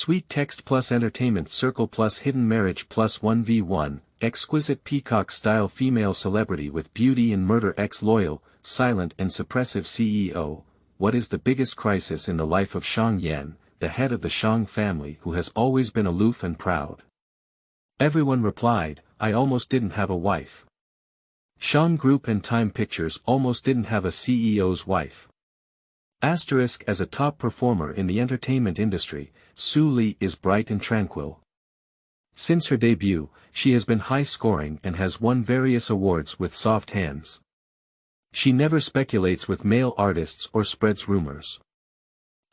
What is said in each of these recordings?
Sweet Text+Entertainment Circle+Hidden Marriage plus 1v1, Exquisite Peacock style female celebrity with beauty and murder ex-loyal, silent and suppressive CEO. What is the biggest crisis in the life of Shang Yan, the head of the Shang family who has always been aloof and proud? Everyone replied, I almost didn't have a wife. Shang Group and Time Pictures almost didn't have a CEO's wife. Asterisk. As a top performer in the entertainment industry, Su Li is bright and tranquil. Since her debut, she has been high-scoring and has won various awards with soft hands. She never speculates with male artists or spreads rumors.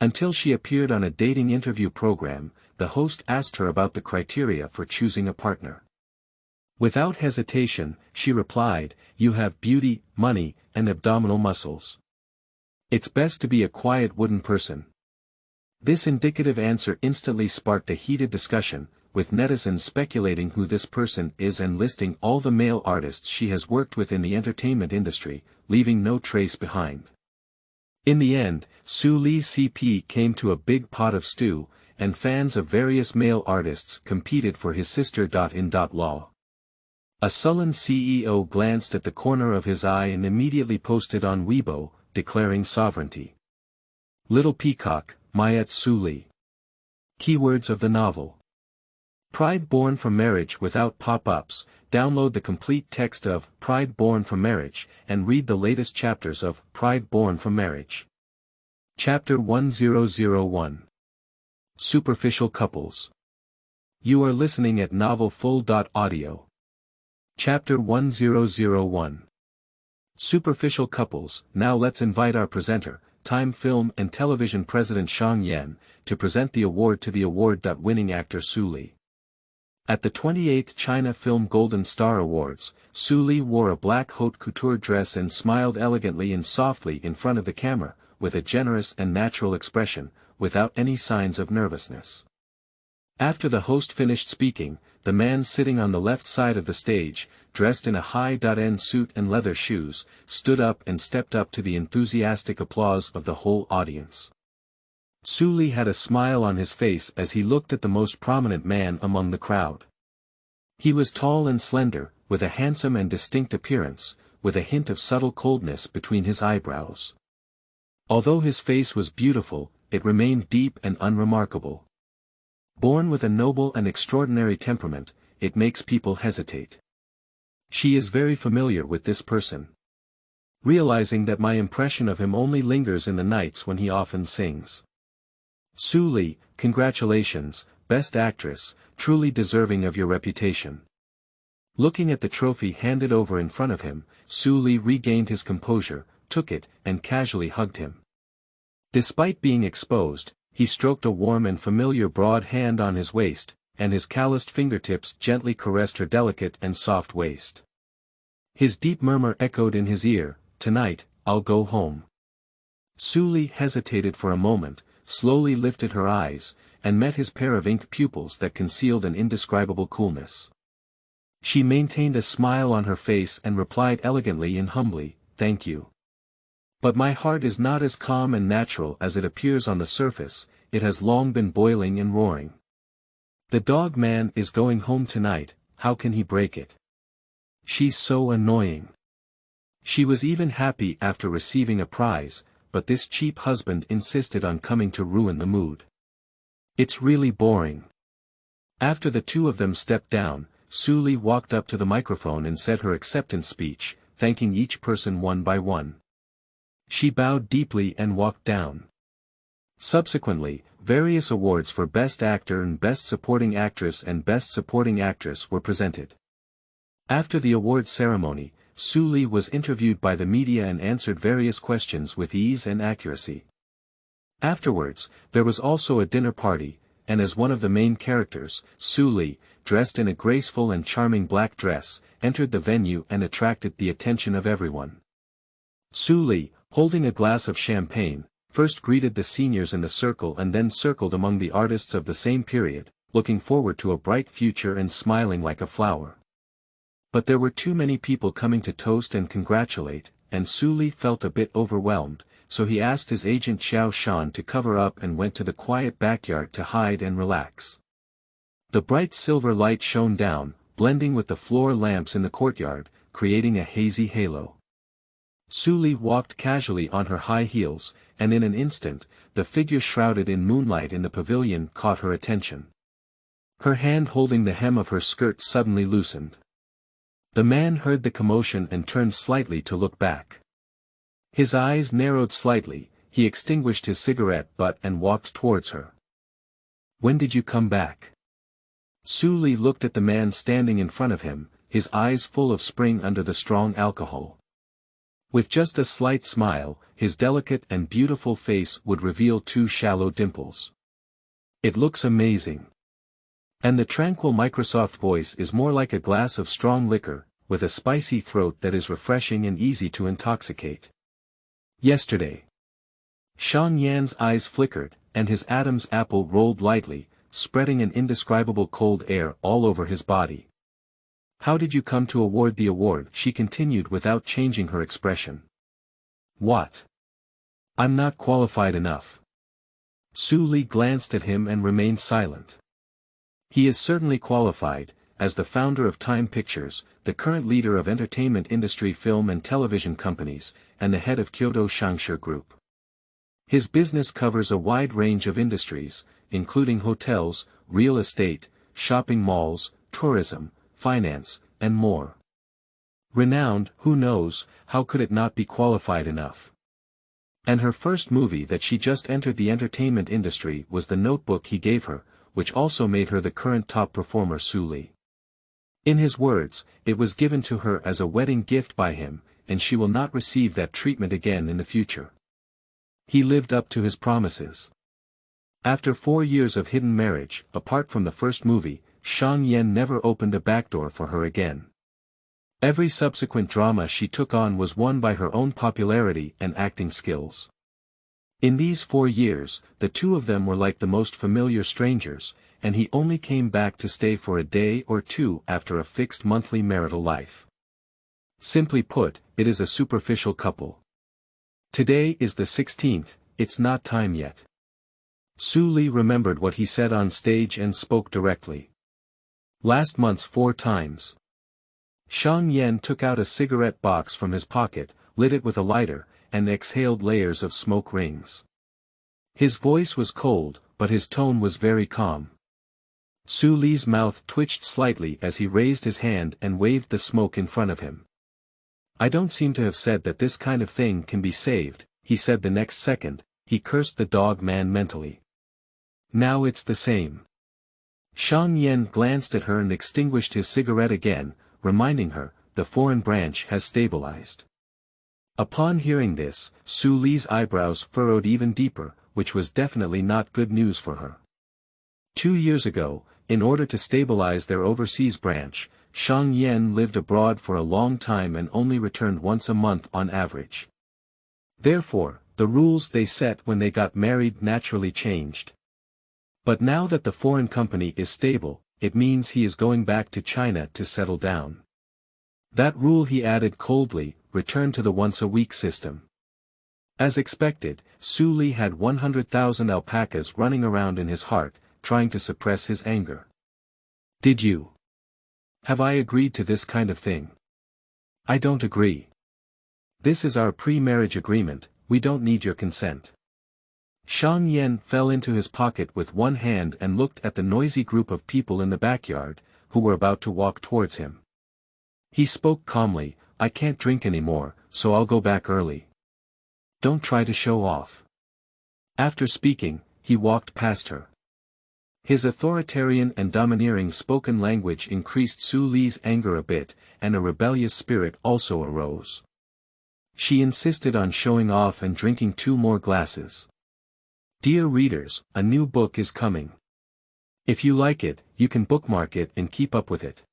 Until she appeared on a dating interview program, the host asked her about the criteria for choosing a partner. Without hesitation, she replied, "You have beauty, money, and abdominal muscles. It's best to be a quiet wooden person." This indicative answer instantly sparked a heated discussion, with netizens speculating who this person is and listing all the male artists she has worked with in the entertainment industry, leaving no trace behind. In the end, Su Li's CP came to a big pot of stew, and fans of various male artists competed for his sister.in.law. A sullen CEO glanced at the corner of his eye and immediately posted on Weibo, declaring sovereignty. Little Peacock, Mayat Su Li. Keywords of the novel. Pride Born from Marriage without pop-ups. Download the complete text of Pride Born from Marriage and read the latest chapters of Pride Born from Marriage. Chapter 1001. Superficial Couples. You are listening at novelfull.audio. Chapter 1001. Superficial Couples. Now let's invite our presenter, Time Film and Television President Shang Yan, to present the award to the award-winning actor Su Li. At the 28th China Film Golden Star Awards, Su Li wore a black haute couture dress and smiled elegantly and softly in front of the camera, with a generous and natural expression, without any signs of nervousness. After the host finished speaking, the man sitting on the left side of the stage, dressed in a high-end suit and leather shoes, stood up and stepped up to the enthusiastic applause of the whole audience. Su Li had a smile on his face as he looked at the most prominent man among the crowd. He was tall and slender, with a handsome and distinct appearance, with a hint of subtle coldness between his eyebrows. Although his face was beautiful, it remained deep and unremarkable. Born with a noble and extraordinary temperament, it makes people hesitate. She is very familiar with this person. Realizing that my impression of him only lingers in the nights when he often sings. Su Li, congratulations, Best Actress, truly deserving of your reputation. Looking at the trophy handed over in front of him, Su Li regained his composure, took it, and casually hugged him. Despite being exposed, he stroked a warm and familiar broad hand on his waist, and his calloused fingertips gently caressed her delicate and soft waist. His deep murmur echoed in his ear, "Tonight, I'll go home." Su Li hesitated for a moment, slowly lifted her eyes, and met his pair of ink pupils that concealed an indescribable coolness. She maintained a smile on her face and replied elegantly and humbly, "Thank you. But my heart is not as calm and natural as it appears on the surface, it has long been boiling and roaring. The dog man is going home tonight, how can he break it? She's so annoying. She was even happy after receiving a prize, but this cheap husband insisted on coming to ruin the mood. It's really boring." After the two of them stepped down, Su Li walked up to the microphone and said her acceptance speech, thanking each person one by one. She bowed deeply and walked down. Subsequently, various awards for Best Actor and Best Supporting Actress and Best Supporting Actress were presented. After the award ceremony, Su Li was interviewed by the media and answered various questions with ease and accuracy. Afterwards, there was also a dinner party, and as one of the main characters, Su Li, dressed in a graceful and charming black dress, entered the venue and attracted the attention of everyone. Su Li, holding a glass of champagne, first greeted the seniors in the circle and then circled among the artists of the same period, looking forward to a bright future and smiling like a flower. But there were too many people coming to toast and congratulate, and Su Li felt a bit overwhelmed, so he asked his agent Xiao Shan to cover up and went to the quiet backyard to hide and relax. The bright silver light shone down, blending with the floor lamps in the courtyard, creating a hazy halo. Su Li walked casually on her high heels, and in an instant, the figure shrouded in moonlight in the pavilion caught her attention. Her hand holding the hem of her skirt suddenly loosened. The man heard the commotion and turned slightly to look back. His eyes narrowed slightly, he extinguished his cigarette butt and walked towards her. "When did you come back?" Su Li looked at the man standing in front of him, his eyes full of spring under the strong alcohol. With just a slight smile, his delicate and beautiful face would reveal two shallow dimples. "It looks amazing." And the tranquil Microsoft voice is more like a glass of strong liquor, with a spicy throat that is refreshing and easy to intoxicate. "Yesterday." Shang Yan's eyes flickered, and his Adam's apple rolled lightly, spreading an indescribable cold air all over his body. "How did you come to award the award?" she continued without changing her expression. "What? I'm not qualified enough." Su Li glanced at him and remained silent. He is certainly qualified, as the founder of Time Pictures, the current leader of entertainment industry film and television companies, and the head of Kyoto Shangshi Group. His business covers a wide range of industries, including hotels, real estate, shopping malls, tourism, finance, and more. Renowned, who knows, how could it not be qualified enough? And her first movie that she just entered the entertainment industry was The Notebook he gave her, which also made her the current top performer Su Li. In his words, it was given to her as a wedding gift by him, and she will not receive that treatment again in the future. He lived up to his promises. After 4 years of hidden marriage, apart from the first movie, Shang Yan never opened a backdoor for her again. Every subsequent drama she took on was won by her own popularity and acting skills. In these 4 years, the two of them were like the most familiar strangers, and he only came back to stay for a day or two after a fixed monthly marital life. Simply put, it is a superficial couple. Today is the 16th, it's not time yet. Su Li remembered what he said on stage and spoke directly. Last month's 4 times. Shang Yan took out a cigarette box from his pocket, lit it with a lighter, and exhaled layers of smoke rings. His voice was cold, but his tone was very calm. Su Li's mouth twitched slightly as he raised his hand and waved the smoke in front of him. "I don't seem to have said that this kind of thing can be saved," he said the next second. He cursed the dog man mentally. "Now it's the same." Shang Yan glanced at her and extinguished his cigarette again, reminding her, the foreign branch has stabilized. Upon hearing this, Su Li's eyebrows furrowed even deeper, which was definitely not good news for her. 2 years ago, in order to stabilize their overseas branch, Shang Yan lived abroad for a long time and only returned once a month on average. Therefore, the rules they set when they got married naturally changed. But now that the foreign company is stable, it means he is going back to China to settle down. That rule, he added coldly, returned to the once-a-week system. As expected, Su Li had 100,000 alpacas running around in his heart, trying to suppress his anger. "Did you? Have I agreed to this kind of thing?" "I don't agree. This is our pre-marriage agreement, we don't need your consent." Shang Yan fell into his pocket with one hand and looked at the noisy group of people in the backyard, who were about to walk towards him. He spoke calmly, "I can't drink anymore, so I'll go back early. Don't try to show off." After speaking, he walked past her. His authoritarian and domineering spoken language increased Su Li's anger a bit, and a rebellious spirit also arose. She insisted on showing off and drinking 2 more glasses. Dear readers, a new book is coming. If you like it, you can bookmark it and keep up with it.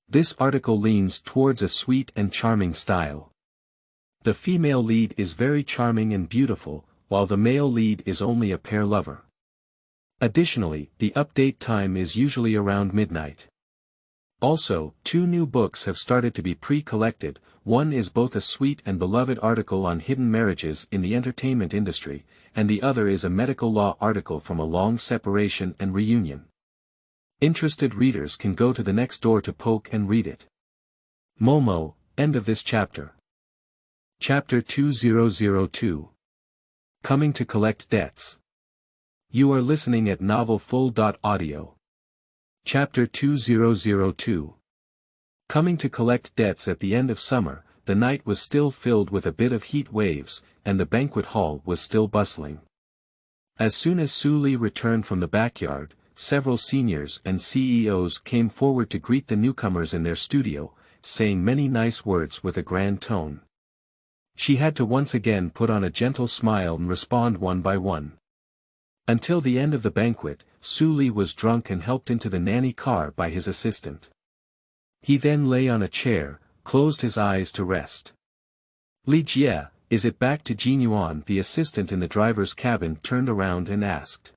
This article leans towards a sweet and charming style. The female lead is very charming and beautiful, while the male lead is only a pair lover. Additionally, the update time is usually around midnight. Also, 2 new books have started to be pre-collected. One is both a sweet and beloved article on hidden marriages in the entertainment industry, and the other is a medical law article from a long separation and reunion. Interested readers can go to the next door to poke and read it. Momo, end of this chapter. Chapter 2002. Coming to collect debts. You are listening at novelfull.audio. Chapter 2002. Coming to collect debts at the end of summer, the night was still filled with a bit of heat waves, and the banquet hall was still bustling. As soon as Su Li returned from the backyard, several seniors and CEOs came forward to greet the newcomers in their studio, saying many nice words with a grand tone. She had to once again put on a gentle smile and respond one by one. Until the end of the banquet, Su Li was drunk and helped into the nanny car by his assistant. He then lay on a chair, closed his eyes to rest. Li Jie, is it back to Jin Yuan? The assistant in the driver's cabin turned around and asked.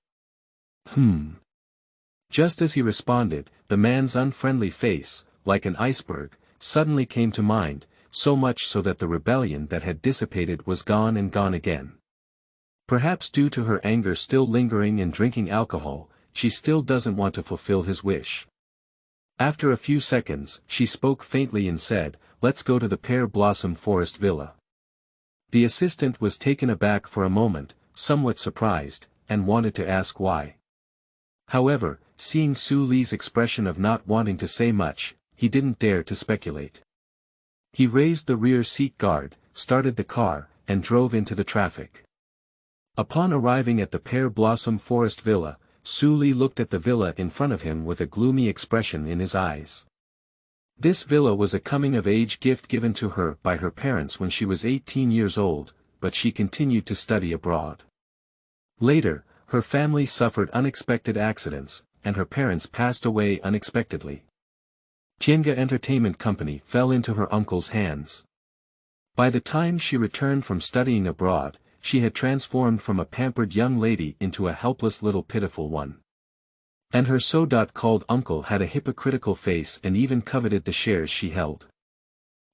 Just as he responded, the man's unfriendly face, like an iceberg, suddenly came to mind, so much so that the rebellion that had dissipated was gone and gone again. Perhaps due to her anger still lingering and drinking alcohol, she still doesn't want to fulfill his wish. After a few seconds, she spoke faintly and said, "Let's go to the Pear Blossom Forest Villa." The assistant was taken aback for a moment, somewhat surprised, and wanted to ask why. However, seeing Su Li's expression of not wanting to say much, he didn't dare to speculate. He raised the rear seat guard, started the car, and drove into the traffic. Upon arriving at the Pear Blossom Forest Villa, Su Li looked at the villa in front of him with a gloomy expression in his eyes. This villa was a coming-of-age gift given to her by her parents when she was 18 years old, but she continued to study abroad. Later, her family suffered unexpected accidents, and her parents passed away unexpectedly. Tiange Entertainment Company fell into her uncle's hands. By the time she returned from studying abroad, she had transformed from a pampered young lady into a helpless little pitiful one. And her so-called uncle had a hypocritical face and even coveted the shares she held.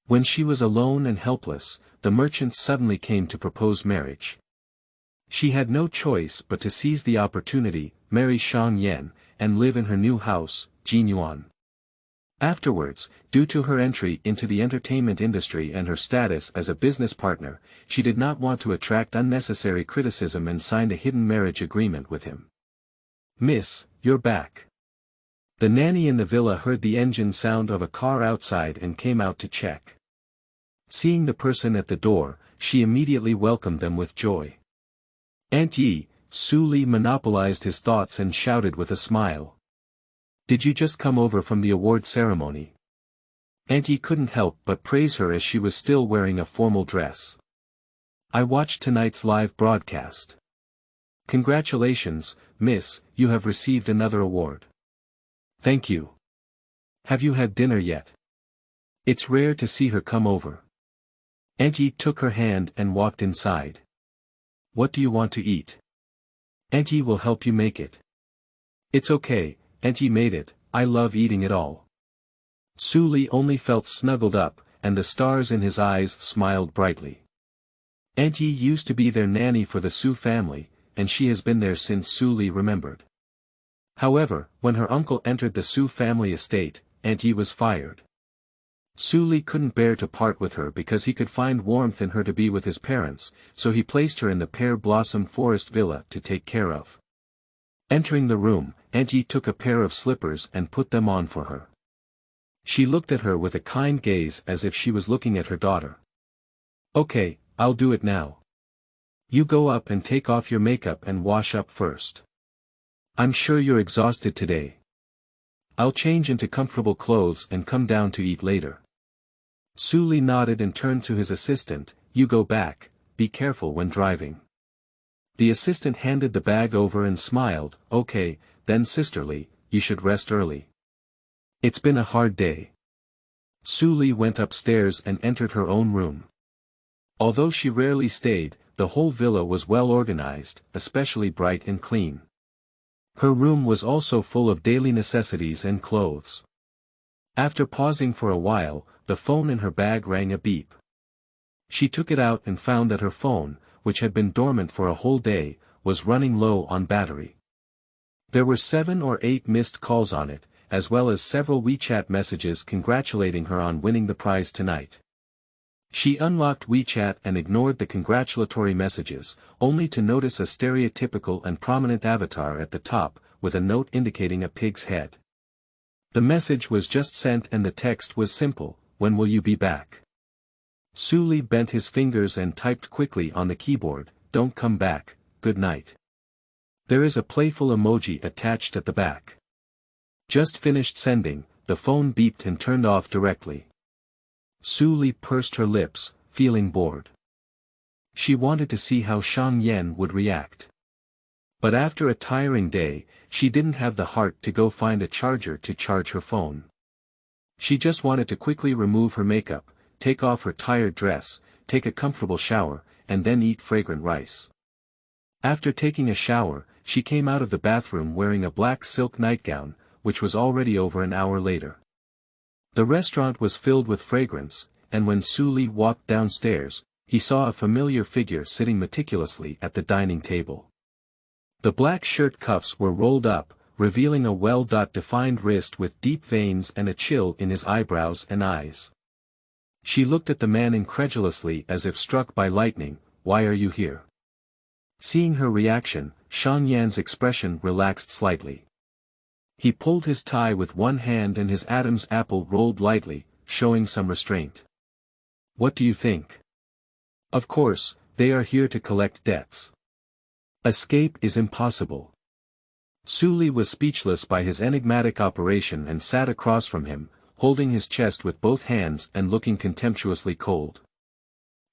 When she was alone and helpless, the merchant suddenly came to propose marriage. She had no choice but to seize the opportunity, marry Shang Yan, and live in her new house, Jin Yuan. Afterwards, due to her entry into the entertainment industry and her status as a business partner, she did not want to attract unnecessary criticism and signed a hidden marriage agreement with him. "Miss, you're back." The nanny in the villa heard the engine sound of a car outside and came out to check. Seeing the person at the door, she immediately welcomed them with joy. "Aunt Yi," Su Li monopolized his thoughts and shouted with a smile. "Did you just come over from the award ceremony?" Aunt Yi couldn't help but praise her as she was still wearing a formal dress. "I watched tonight's live broadcast." "Congratulations, miss, you have received another award." "Thank you. Have you had dinner yet?" It's rare to see her come over. Aunt Yi took her hand and walked inside. "What do you want to eat?" "Aunt Yi will help you make it." "It's okay, Aunt Yi made it, I love eating it all." Su Li only felt snuggled up, and the stars in his eyes smiled brightly. Aunt Yi used to be their nanny for the Su family, and she has been there since Su Li remembered. However, when her uncle entered the Su family estate, Aunt Yi was fired. Su Li couldn't bear to part with her because he could find warmth in her to be with his parents, so he placed her in the Pear Blossom Forest Villa to take care of. Entering the room, Aunt Yi took a pair of slippers and put them on for her. She looked at her with a kind gaze as if she was looking at her daughter. "Okay, I'll do it now. You go up and take off your makeup and wash up first. I'm sure you're exhausted today. I'll change into comfortable clothes and come down to eat later." Su Li nodded and turned to his assistant, "You go back, be careful when driving." The assistant handed the bag over and smiled, "Okay, then sisterly, you should rest early. It's been a hard day." Su Li went upstairs and entered her own room. Although she rarely stayed, the whole villa was well organized, especially bright and clean. Her room was also full of daily necessities and clothes. After pausing for a while, the phone in her bag rang a beep. She took it out and found that her phone, which had been dormant for a whole day, was running low on battery. There were 7 or 8 missed calls on it, as well as several WeChat messages congratulating her on winning the prize tonight. She unlocked WeChat and ignored the congratulatory messages, only to notice a stereotypical and prominent avatar at the top, with a note indicating a pig's head. The message was just sent and the text was simple, "When will you be back?" Suli bent his fingers and typed quickly on the keyboard, "Don't come back, good night." There is a playful emoji attached at the back. Just finished sending, the phone beeped and turned off directly. Suli pursed her lips, feeling bored. She wanted to see how Shang Yan would react. But after a tiring day, she didn't have the heart to go find a charger to charge her phone. She just wanted to quickly remove her makeup, take off her tired dress, take a comfortable shower, and then eat fragrant rice. After taking a shower, she came out of the bathroom wearing a black silk nightgown, which was already over an hour later. The restaurant was filled with fragrance, and when Suli walked downstairs, he saw a familiar figure sitting meticulously at the dining table. The black shirt cuffs were rolled up, revealing a well-defined wrist with deep veins and a chill in his eyebrows and eyes. She looked at the man incredulously as if struck by lightning. "Why are you here?" Seeing her reaction, Shang Yan's expression relaxed slightly. He pulled his tie with one hand and his Adam's apple rolled lightly, showing some restraint. "What do you think?" "Of course, they are here to collect debts. Escape is impossible." Suli was speechless by his enigmatic operation and sat across from him, holding his chest with both hands and looking contemptuously cold.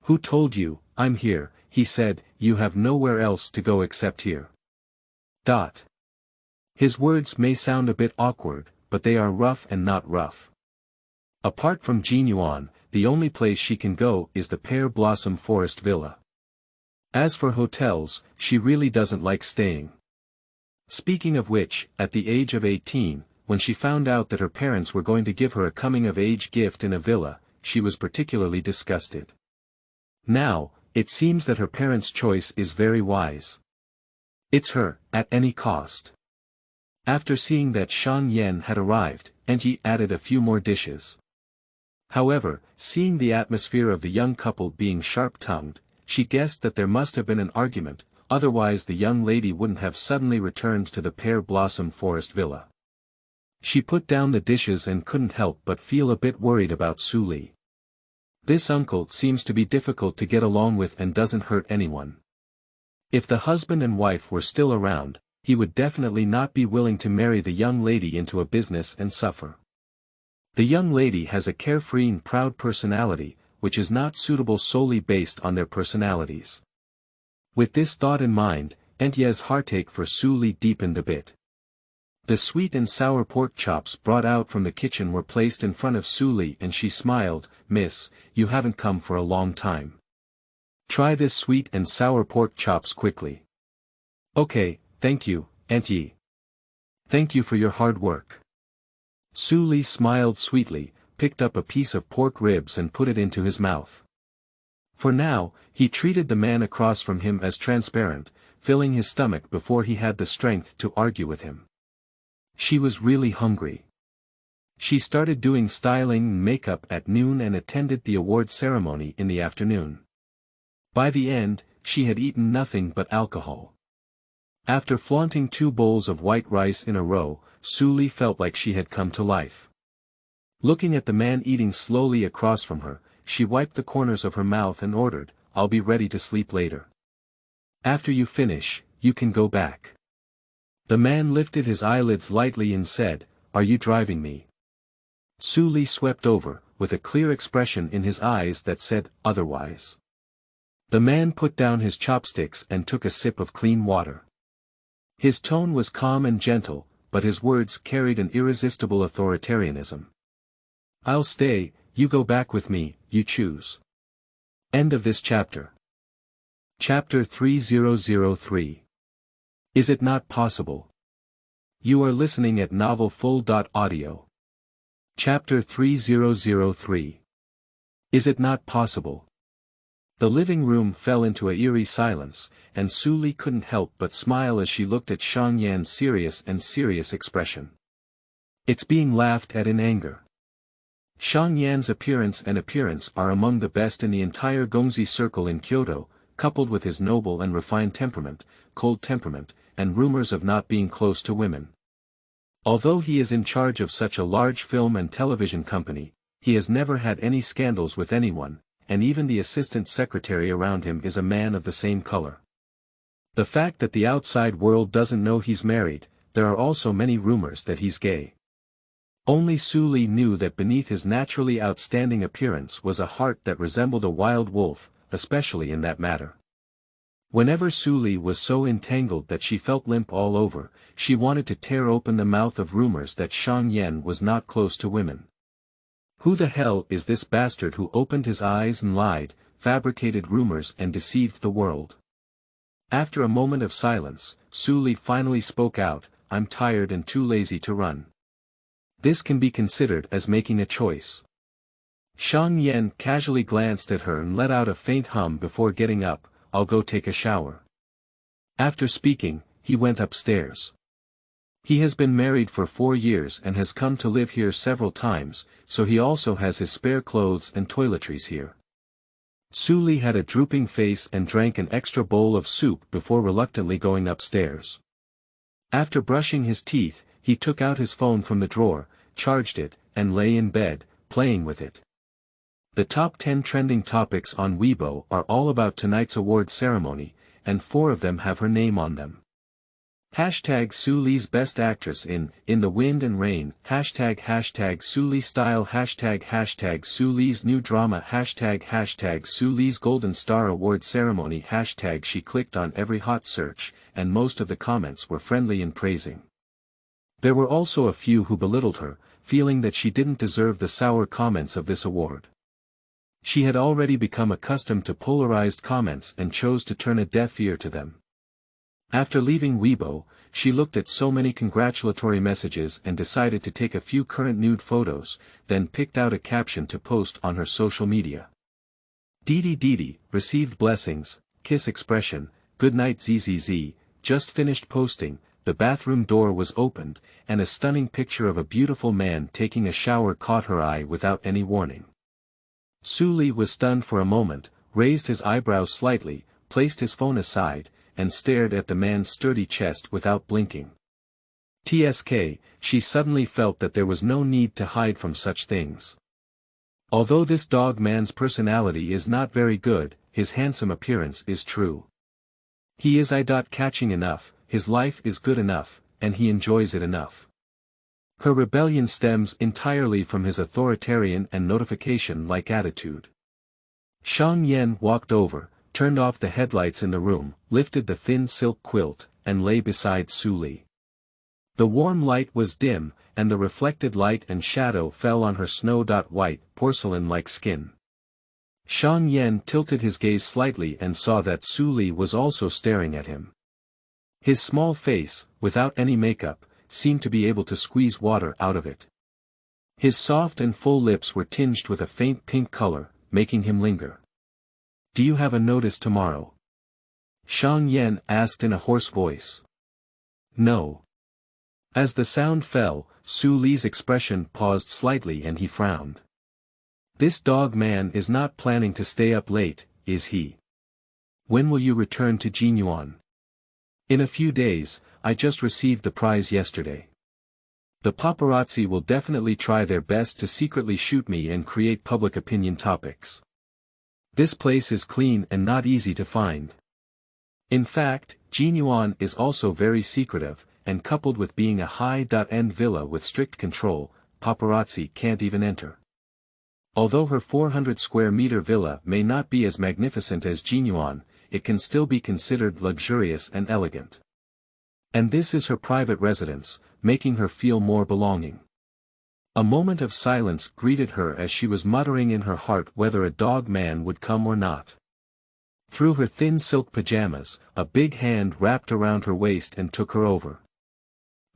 "Who told you, I'm here?" he said. "You have nowhere else to go except here." His words may sound a bit awkward, but they are rough and not rough. Apart from Jin Yuan, the only place she can go is the Pear Blossom Forest Villa. As for hotels, she really doesn't like staying. Speaking of which, at the age of 18, when she found out that her parents were going to give her a coming-of-age gift in a villa, she was particularly disgusted. Now, it seems that her parents' choice is very wise. It's her, at any cost. After seeing that Shang Yan had arrived, Enti added a few more dishes. However, seeing the atmosphere of the young couple being sharp-tongued, she guessed that there must have been an argument, otherwise the young lady wouldn't have suddenly returned to the Pear Blossom Forest Villa. She put down the dishes and couldn't help but feel a bit worried about Suli. This uncle seems to be difficult to get along with and doesn't hurt anyone. If the husband and wife were still around, he would definitely not be willing to marry the young lady into a business and suffer. The young lady has a carefree and proud personality, which is not suitable solely based on their personalities. With this thought in mind, Entie's heartache for Suli deepened a bit. The sweet and sour pork chops brought out from the kitchen were placed in front of Suli and she smiled. "Miss, you haven't come for a long time. Try this sweet and sour pork chops quickly." "Okay, thank you, Entie. Thank you for your hard work." Suli smiled sweetly, picked up a piece of pork ribs and put it into his mouth. For now, he treated the man across from him as transparent, filling his stomach before he had the strength to argue with him. She was really hungry. She started doing styling and makeup at noon and attended the award ceremony in the afternoon. By the end, she had eaten nothing but alcohol. After flaunting 2 bowls of white rice in a row, Suli felt like she had come to life. Looking at the man eating slowly across from her, she wiped the corners of her mouth and ordered, "I'll be ready to sleep later. After you finish, you can go back." The man lifted his eyelids lightly and said, "Are you driving me?" Suli swept over, with a clear expression in his eyes that said otherwise. The man put down his chopsticks and took a sip of clean water. His tone was calm and gentle, but his words carried an irresistible authoritarianism. "I'll stay, you go back with me, you choose." End of this chapter. Chapter 3003. Is it not possible? You are listening at novelfull.audio. Chapter 3003. Is it not possible? The living room fell into a eerie silence, and Su Li couldn't help but smile as she looked at Shang Yan's serious expression. It's being laughed at in anger. Shang Yan's appearance are among the best in the entire Gongzi circle in Kyoto, coupled with his noble and refined temperament, cold temperament, and rumors of not being close to women. Although he is in charge of such a large film and television company, he has never had any scandals with anyone, and even the assistant secretary around him is a man of the same color. The fact that the outside world doesn't know he's married, there are also many rumors that he's gay. Only Su Li knew that beneath his naturally outstanding appearance was a heart that resembled a wild wolf, especially in that matter. Whenever Su Li was so entangled that she felt limp all over, she wanted to tear open the mouth of rumors that Shang Yan was not close to women. Who the hell is this bastard who opened his eyes and lied, fabricated rumors and deceived the world? After a moment of silence, Su Li finally spoke out, "I'm tired and too lazy to run." This can be considered as making a choice. Shang Yan casually glanced at her and let out a faint hum before getting up. "I'll go take a shower." After speaking, he went upstairs. He has been married for 4 years and has come to live here several times, so he also has his spare clothes and toiletries here. Su Li had a drooping face and drank an extra bowl of soup before reluctantly going upstairs. After brushing his teeth, he took out his phone from the drawer, charged it, and lay in bed, playing with it. The top 10 trending topics on Weibo are all about tonight's award ceremony, and 4 of them have her name on them. Hashtag Su Li's best actress in The Wind and Rain, hashtag Su Li style, hashtag Su Li's new drama, hashtag Su Li's Golden Star Award ceremony, hashtag. She clicked on every hot search, and most of the comments were friendly and praising. There were also a few who belittled her, feeling that she didn't deserve the sour comments of this award. She had already become accustomed to polarized comments and chose to turn a deaf ear to them. After leaving Weibo, she looked at so many congratulatory messages and decided to take a few current nude photos, then picked out a caption to post on her social media. Didi, received blessings, kiss expression, good night ZZZ, just finished posting, the bathroom door was opened, and a stunning picture of a beautiful man taking a shower caught her eye without any warning. Su Li was stunned for a moment, raised his eyebrows slightly, placed his phone aside, and stared at the man's sturdy chest without blinking. TSK, she suddenly felt that there was no need to hide from such things. Although this dog man's personality is not very good, his handsome appearance is true. He is eye-catching enough, his life is good enough, and he enjoys it enough. Her rebellion stems entirely from his authoritarian and notification-like attitude. Shang Yan walked over, turned off the headlights in the room, lifted the thin silk quilt, and lay beside Su Li. The warm light was dim, and the reflected light and shadow fell on her snow-white, porcelain-like skin. Shang Yan tilted his gaze slightly and saw that Su Li was also staring at him. His small face, without any makeup, seemed to be able to squeeze water out of it. His soft and full lips were tinged with a faint pink color, making him linger. "Do you have a notice tomorrow?" Shang Yan asked in a hoarse voice. "No." As the sound fell, Su Li's expression paused slightly and he frowned. "This dog man is not planning to stay up late, is he? When will you return to Jinyuan?" "In a few days, I just received the prize yesterday. The paparazzi will definitely try their best to secretly shoot me and create public opinion topics. This place is clean and not easy to find. In fact, Jinyuan is also very secretive, and coupled with being a high-end villa with strict control, paparazzi can't even enter. Although her 400-square-meter villa may not be as magnificent as Jinyuan, it can still be considered luxurious and elegant. And this is her private residence, making her feel more belonging." A moment of silence greeted her as she was muttering in her heart whether a dog man would come or not. Through her thin silk pajamas, a big hand wrapped around her waist and took her over.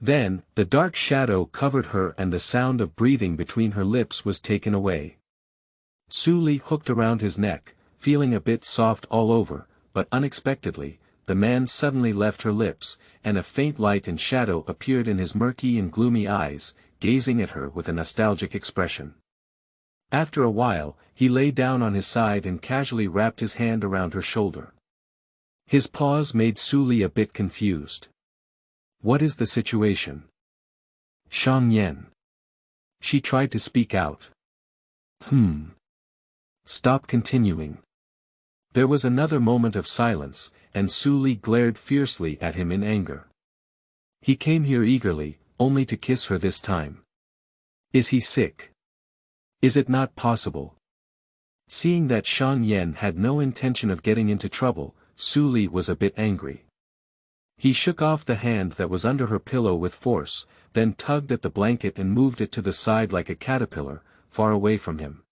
Then, the dark shadow covered her and the sound of breathing between her lips was taken away. Su Li hooked around his neck, feeling a bit soft all over, but unexpectedly, the man suddenly left her lips, and a faint light and shadow appeared in his murky and gloomy eyes, gazing at her with a nostalgic expression. After a while, he lay down on his side and casually wrapped his hand around her shoulder. His pause made Su Li a bit confused. What is the situation? Shang Yan. She tried to speak out. Stop continuing. There was another moment of silence, and Su Li glared fiercely at him in anger. He came here eagerly, only to kiss her this time. Is he sick? Is it not possible? Seeing that Shang Yan had no intention of getting into trouble, Su Li was a bit angry. He shook off the hand that was under her pillow with force, then tugged at the blanket and moved it to the side like a caterpillar, far away from him.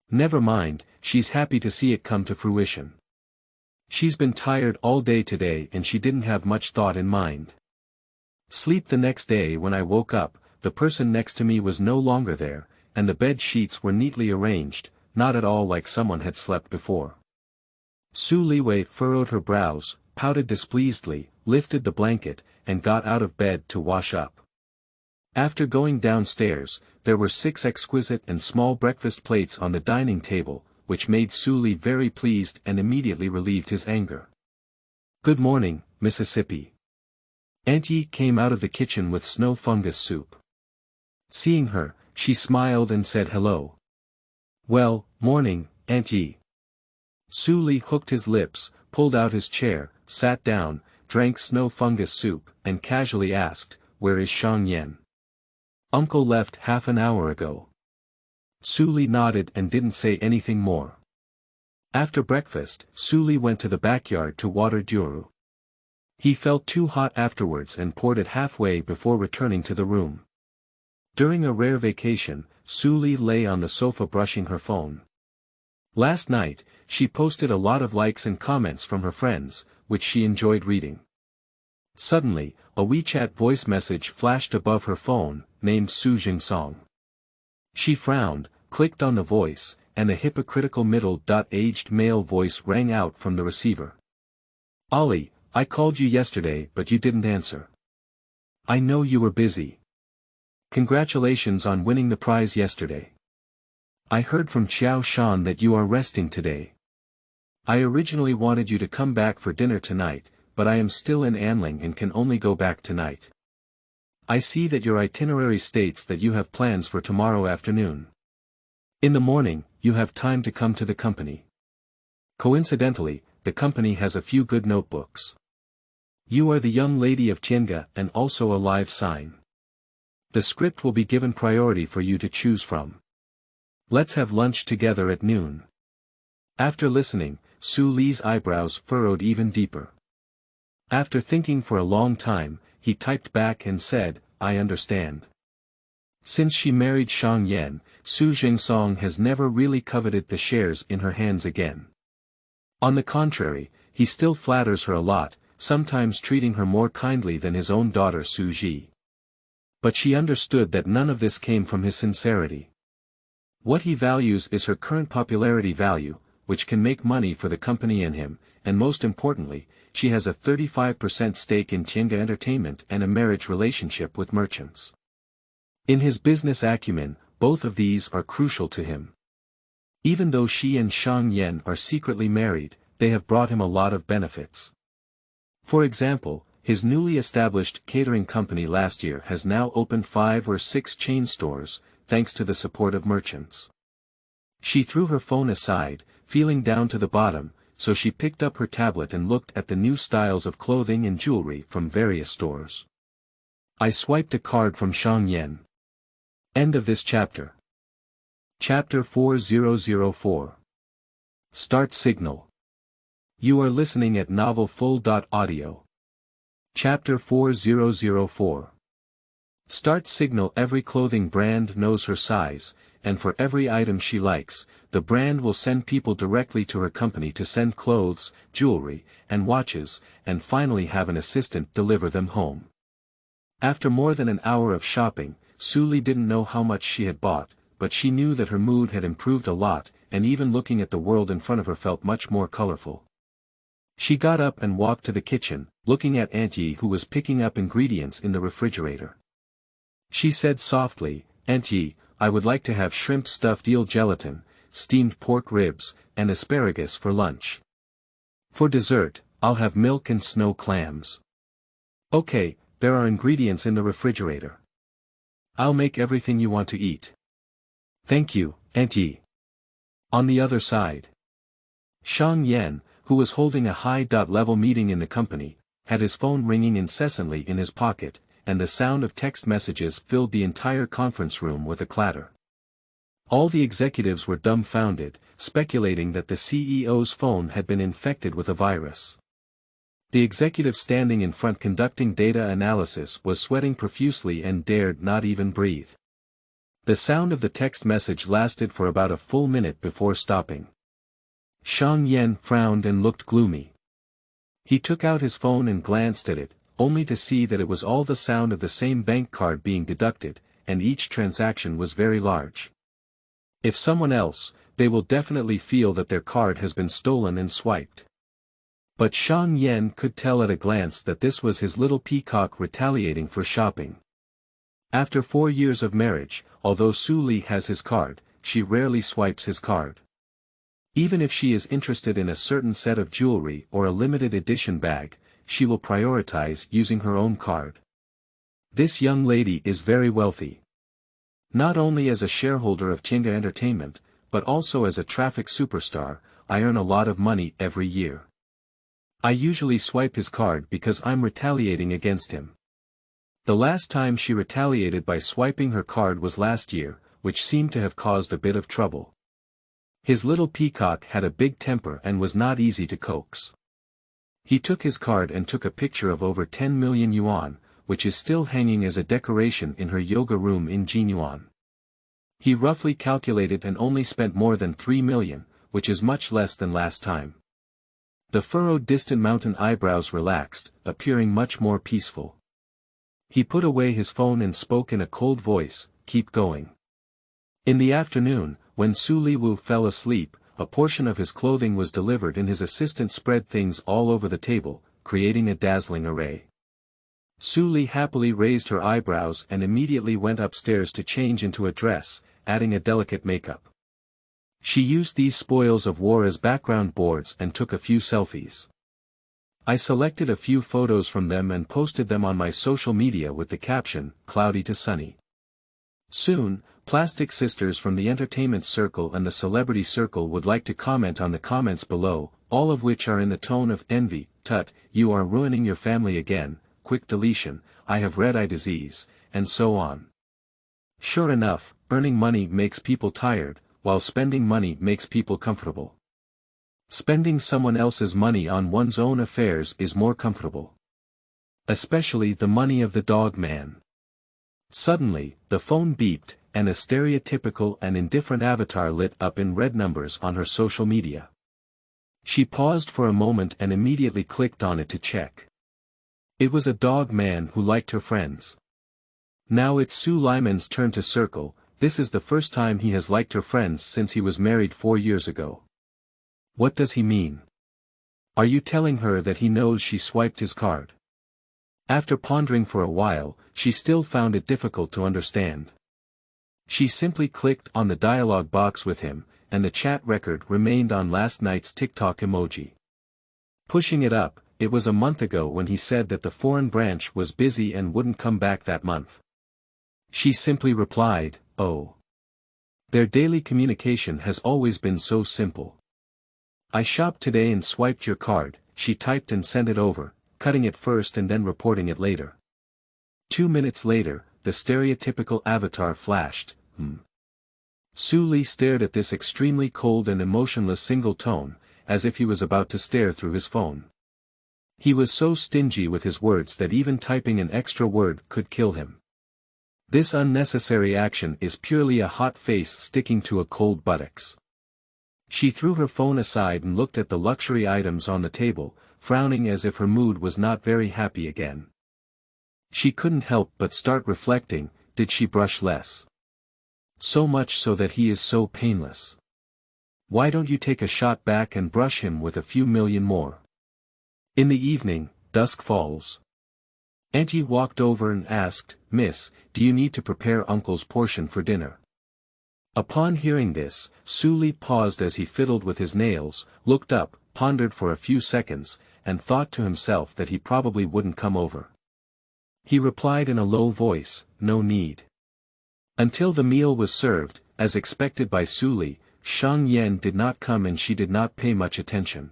Never mind, she's happy to see it come to fruition. She's been tired all day today and she didn't have much thought in mind. Sleep the next day when I woke up, the person next to me was no longer there, and the bed sheets were neatly arranged, not at all like someone had slept before. Su Liwei furrowed her brows, pouted displeasedly, lifted the blanket, and got out of bed to wash up. After going downstairs, there were 6 exquisite and small breakfast plates on the dining table, which made Su Li very pleased and immediately relieved his anger. Good morning, Mississippi. Aunt Yi came out of the kitchen with snow fungus soup. Seeing her, she smiled and said hello. Well, morning, Aunt Yi. Su Li hooked his lips, pulled out his chair, sat down, drank snow fungus soup, and casually asked, where is Shang Yan? Uncle left half an hour ago. Su Li nodded and didn't say anything more. After breakfast, Su Li went to the backyard to water Juru. He felt too hot afterwards and poured it halfway before returning to the room. During a rare vacation, Su Li lay on the sofa brushing her phone. Last night, she posted a lot of likes and comments from her friends, which she enjoyed reading. Suddenly, a WeChat voice message flashed above her phone, named Su Jingsong. She frowned, clicked on the voice, and a hypocritical middle-aged male voice rang out from the receiver. Ollie, I called you yesterday but you didn't answer. I know you were busy. Congratulations on winning the prize yesterday. I heard from Xiao Shan that you are resting today. I originally wanted you to come back for dinner tonight, but I am still in Anling and can only go back tonight. I see that your itinerary states that you have plans for tomorrow afternoon. In the morning, you have time to come to the company. Coincidentally, the company has a few good notebooks. You are the young lady of Tiange and also a live sign. The script will be given priority for you to choose from. Let's have lunch together at noon. After listening, Su Li's eyebrows furrowed even deeper. After thinking for a long time, he typed back and said, I understand. Since she married Shang Yan, Su Jingsong has never really coveted the shares in her hands again. On the contrary, he still flatters her a lot, sometimes treating her more kindly than his own daughter Su Ji. But she understood that none of this came from his sincerity. What he values is her current popularity value, which can make money for the company and him, and most importantly, she has a 35% stake in Text+Entertainment and a marriage relationship with merchants. In his business acumen, both of these are crucial to him. Even though she and Shang Yan are secretly married, they have brought him a lot of benefits. For example, his newly established catering company last year has now opened 5 or 6 chain stores, thanks to the support of merchants. She threw her phone aside, feeling down to the bottom, so she picked up her tablet and looked at the new styles of clothing and jewelry from various stores. I swiped a card from Shang Yan. End of this chapter. Chapter 4004. Start Signal. You are listening at novelfull.audio. Chapter 4004. Start Signal. Every clothing brand knows her size, and for every item she likes, the brand will send people directly to her company to send clothes, jewelry, and watches, and finally have an assistant deliver them home. After more than an hour of shopping, Suli didn't know how much she had bought, but she knew that her mood had improved a lot, and even looking at the world in front of her felt much more colorful. She got up and walked to the kitchen, looking at Aunt Yi who was picking up ingredients in the refrigerator. She said softly, "Aunt Yi, I would like to have shrimp stuffed eel gelatin, steamed pork ribs, and asparagus for lunch. For dessert, I'll have milk and snow clams." "Okay, there are ingredients in the refrigerator. I'll make everything you want to eat." "Thank you, Aunt Yi." On the other side, Shang Yan, who was holding a high-level meeting in the company, had his phone ringing incessantly in his pocket, and the sound of text messages filled the entire conference room with a clatter. All the executives were dumbfounded, speculating that the CEO's phone had been infected with a virus. The executive standing in front conducting data analysis was sweating profusely and dared not even breathe. The sound of the text message lasted for about a full minute before stopping. Shang Yan frowned and looked gloomy. He took out his phone and glanced at it, only to see that it was all the sound of the same bank card being deducted, and each transaction was very large. If someone else, they will definitely feel that their card has been stolen and swiped. But Shang Yan could tell at a glance that this was his little Peacock retaliating for shopping. After 4 years of marriage, although Suli has his card, she rarely swipes his card. Even if she is interested in a certain set of jewelry or a limited edition bag, she will prioritize using her own card. This young lady is very wealthy. Not only as a shareholder of Text+Entertainment, but also as a traffic superstar. "I earn a lot of money every year. I usually swipe his card because I'm retaliating against him." The last time she retaliated by swiping her card was last year, which seemed to have caused a bit of trouble. His little Peacock had a big temper and was not easy to coax. He took his card and took a picture of over 10 million yuan, which is still hanging as a decoration in her yoga room in Jinyuan. He roughly calculated and only spent more than 3 million, which is much less than last time. The furrowed distant mountain eyebrows relaxed, appearing much more peaceful. He put away his phone and spoke in a cold voice, "Keep going." In the afternoon, when Suli Wu fell asleep, a portion of his clothing was delivered and his assistant spread things all over the table, creating a dazzling array. Suli happily raised her eyebrows and immediately went upstairs to change into a dress, adding a delicate makeup. She used these spoils of war as background boards and took a few selfies. I selected a few photos from them and posted them on my social media with the caption, "Cloudy to sunny." Soon, Plastic Sisters from the entertainment circle and the celebrity circle would like to comment on the comments below, all of which are in the tone of envy. "Tut, you are ruining your family again, quick deletion, I have red eye disease," and so on. Sure enough, earning money makes people tired, while spending money makes people comfortable. Spending someone else's money on one's own affairs is more comfortable. Especially the money of the dog man. Suddenly, the phone beeped, and a stereotypical and indifferent avatar lit up in red numbers on her social media. She paused for a moment and immediately clicked on it to check. It was a dog man who liked her friends. Now it's Su Liman's turn to circle. This is the first time he has liked her friends since he was married 4 years ago. What does he mean? Are you telling her that he knows she swiped his card? After pondering for a while, she still found it difficult to understand. She simply clicked on the dialog box with him, and the chat record remained on last night's TikTok emoji. Pushing it up, it was a month ago when he said that the foreign branch was busy and wouldn't come back that month. She simply replied, "Oh." Their daily communication has always been so simple. "I shopped today and swiped your card," she typed and sent it over, cutting it first and then reporting it later. 2 minutes later, the stereotypical avatar flashed, Suli stared at this extremely cold and emotionless single tone, as if he was about to stare through his phone. He was so stingy with his words that even typing an extra word could kill him. This unnecessary action is purely a hot face sticking to a cold buttocks. She threw her phone aside and looked at the luxury items on the table, frowning as if her mood was not very happy again. She couldn't help but start reflecting, did she brush less? So much so that he is so painless. Why don't you take a shot back and brush him with a few million more? In the evening, dusk falls. Auntie walked over and asked, Miss, do you need to prepare Uncle's portion for dinner? Upon hearing this, Suli paused as he fiddled with his nails, looked up, pondered for a few seconds, and thought to himself that he probably wouldn't come over. He replied in a low voice, no need. Until the meal was served, as expected by Suli, Shang Yan did not come and she did not pay much attention.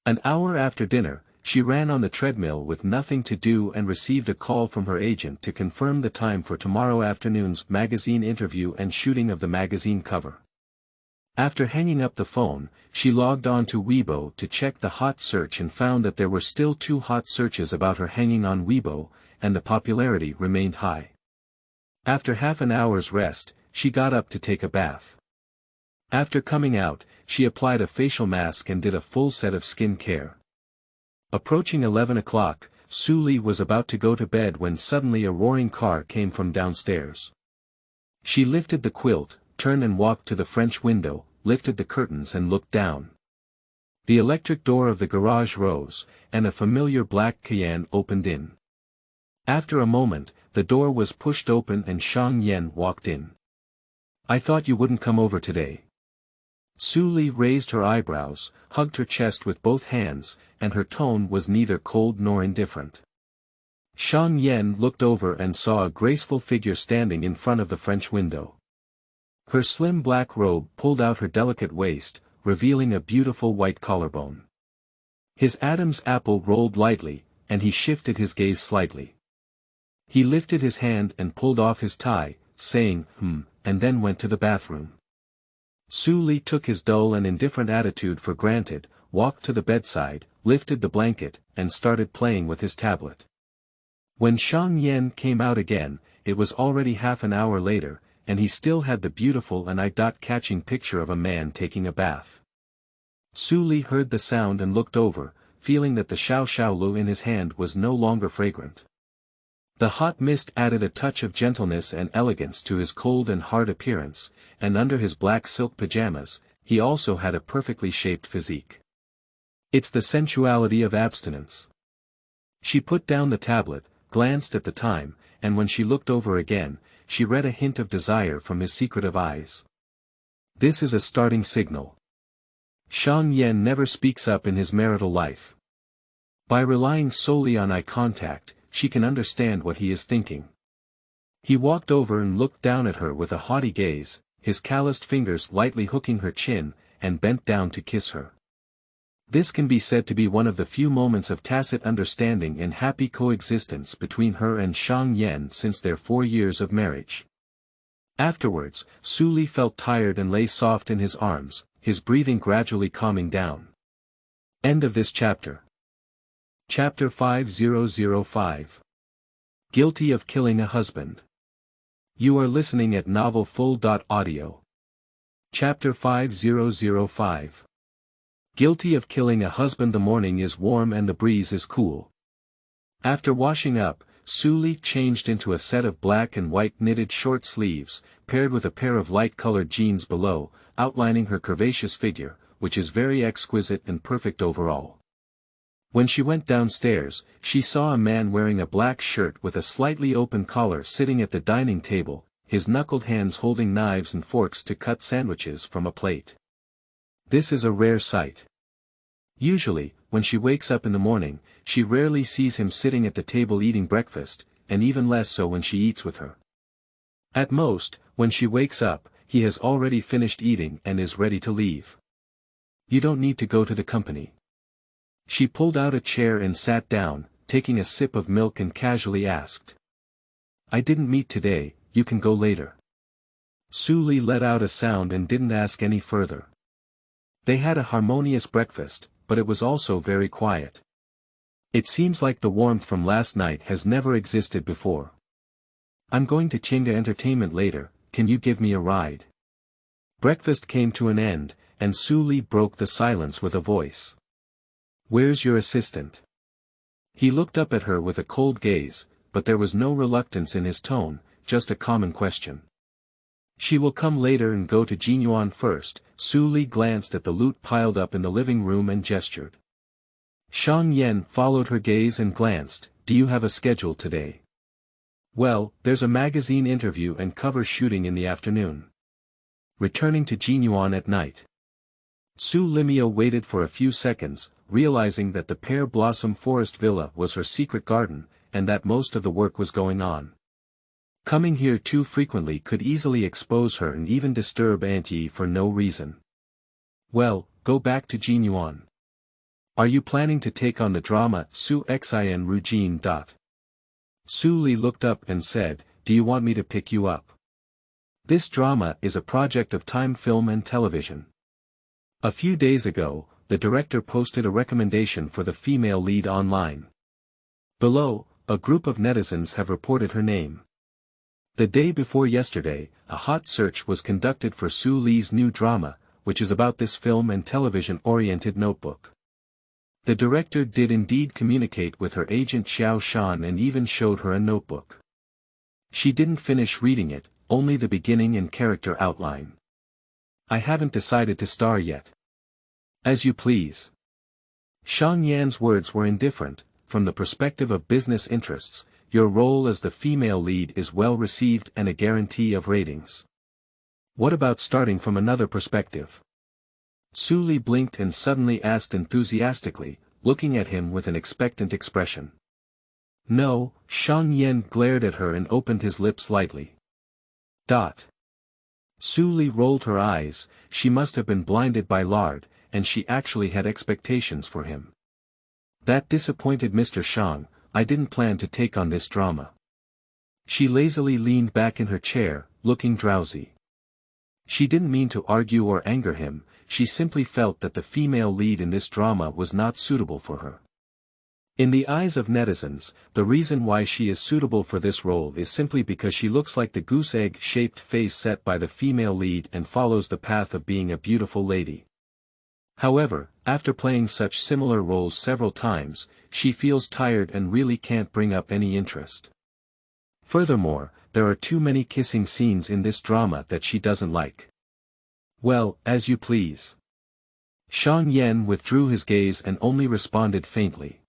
An hour after dinner, she ran on the treadmill with nothing to do and received a call from her agent to confirm the time for tomorrow afternoon's magazine interview and shooting of the magazine cover. After hanging up the phone, she logged on to Weibo to check the hot search and found that there were still 2 hot searches about her hanging on Weibo, and the popularity remained high. After half an hour's rest, she got up to take a bath. After coming out, she applied a facial mask and did a full set of skin care. Approaching 11 o'clock, Suli was about to go to bed when suddenly a roaring car came from downstairs. She lifted the quilt, turned and walked to the French window, lifted the curtains and looked down. The electric door of the garage rose, and a familiar black Cayenne opened in. After a moment, the door was pushed open and Shang Yan walked in. I thought you wouldn't come over today. Suli raised her eyebrows, hugged her chest with both hands, and her tone was neither cold nor indifferent. Shang Yan looked over and saw a graceful figure standing in front of the French window. Her slim black robe pulled out her delicate waist, revealing a beautiful white collarbone. His Adam's apple rolled lightly, and he shifted his gaze slightly. He lifted his hand and pulled off his tie, saying, and then went to the bathroom. Suli took his dull and indifferent attitude for granted, walked to the bedside, lifted the blanket, and started playing with his tablet. When Shang Yan came out again, it was already half an hour later, and he still had the beautiful and eye-catching picture of a man taking a bath. Suli heard the sound and looked over, feeling that the xiao in his hand was no longer fragrant. The hot mist added a touch of gentleness and elegance to his cold and hard appearance, and under his black silk pajamas, he also had a perfectly shaped physique. It's the sensuality of abstinence. She put down the tablet, glanced at the time, and when she looked over again, she read a hint of desire from his secretive eyes. This is a starting signal. Shang Yan never speaks up in his marital life. By relying solely on eye contact, she can understand what he is thinking. He walked over and looked down at her with a haughty gaze, his calloused fingers lightly hooking her chin, and bent down to kiss her. This can be said to be one of the few moments of tacit understanding and happy coexistence between her and Shang Yan since their 4 years of marriage. Afterwards, Suli felt tired and lay soft in his arms, his breathing gradually calming down. End of this chapter. Chapter 5005. Guilty of Killing a Husband. You are listening at novelfull.audio. Chapter 5005. Guilty of killing a husband. The morning is warm and the breeze is cool. After washing up, Suli changed into a set of black and white knitted short sleeves, paired with a pair of light-colored jeans below, outlining her curvaceous figure, which is very exquisite and perfect overall. When she went downstairs, she saw a man wearing a black shirt with a slightly open collar sitting at the dining table, his knuckled hands holding knives and forks to cut sandwiches from a plate. This is a rare sight. Usually, when she wakes up in the morning, she rarely sees him sitting at the table eating breakfast, and even less so when she eats with her. At most, when she wakes up, he has already finished eating and is ready to leave. You don't need to go to the company. She pulled out a chair and sat down, taking a sip of milk and casually asked. I didn't meet today, you can go later. Suli let out a sound and didn't ask any further. They had a harmonious breakfast, but it was also very quiet. It seems like the warmth from last night has never existed before. I'm going to Text+Entertainment later, can you give me a ride? Breakfast came to an end, and Su Li broke the silence with a voice. Where's your assistant? He looked up at her with a cold gaze, but there was no reluctance in his tone, just a common question. She will come later and go to Jinyuan first. Su Li glanced at the loot piled up in the living room and gestured. Shang Yan followed her gaze and glanced. Do you have a schedule today? Well, there's a magazine interview and cover shooting in the afternoon. Returning to Jinyuan at night. Su Limio waited for a few seconds, realizing that the Pear Blossom Forest Villa was her secret garden, and that most of the work was going on. Coming here too frequently could easily expose her and even disturb Aunt Yi for no reason. Well, go back to Jinyuan. Are you planning to take on the drama Su Xin Rujin? Su Li looked up and said, do you want me to pick you up? This drama is a project of Time Film and Television. A few days ago, the director posted a recommendation for the female lead online. Below, a group of netizens have reported her name. The day before yesterday, a hot search was conducted for Su Li's new drama, which is about this film and television-oriented notebook. The director did indeed communicate with her agent Xiao Shan and even showed her a notebook. She didn't finish reading it, only the beginning and character outline. I haven't decided to star yet. As you please. Shang Yan's words were indifferent. From the perspective of business interests, your role as the female lead is well received and a guarantee of ratings. What about starting from another perspective? Su Li blinked and suddenly asked enthusiastically, looking at him with an expectant expression. No, Shang Yan glared at her and opened his lips lightly. Su Li rolled her eyes. She must have been blinded by lard, and she actually had expectations for him. That disappointed Mr. Shang. I didn't plan to take on this drama. She lazily leaned back in her chair, looking drowsy. She didn't mean to argue or anger him, she simply felt that the female lead in this drama was not suitable for her. In the eyes of netizens, the reason why she is suitable for this role is simply because she looks like the goose egg-shaped face set by the female lead and follows the path of being a beautiful lady. However, after playing such similar roles several times, she feels tired and really can't bring up any interest. Furthermore, there are too many kissing scenes in this drama that she doesn't like. Well, as you please. Shang Yan withdrew his gaze and only responded faintly.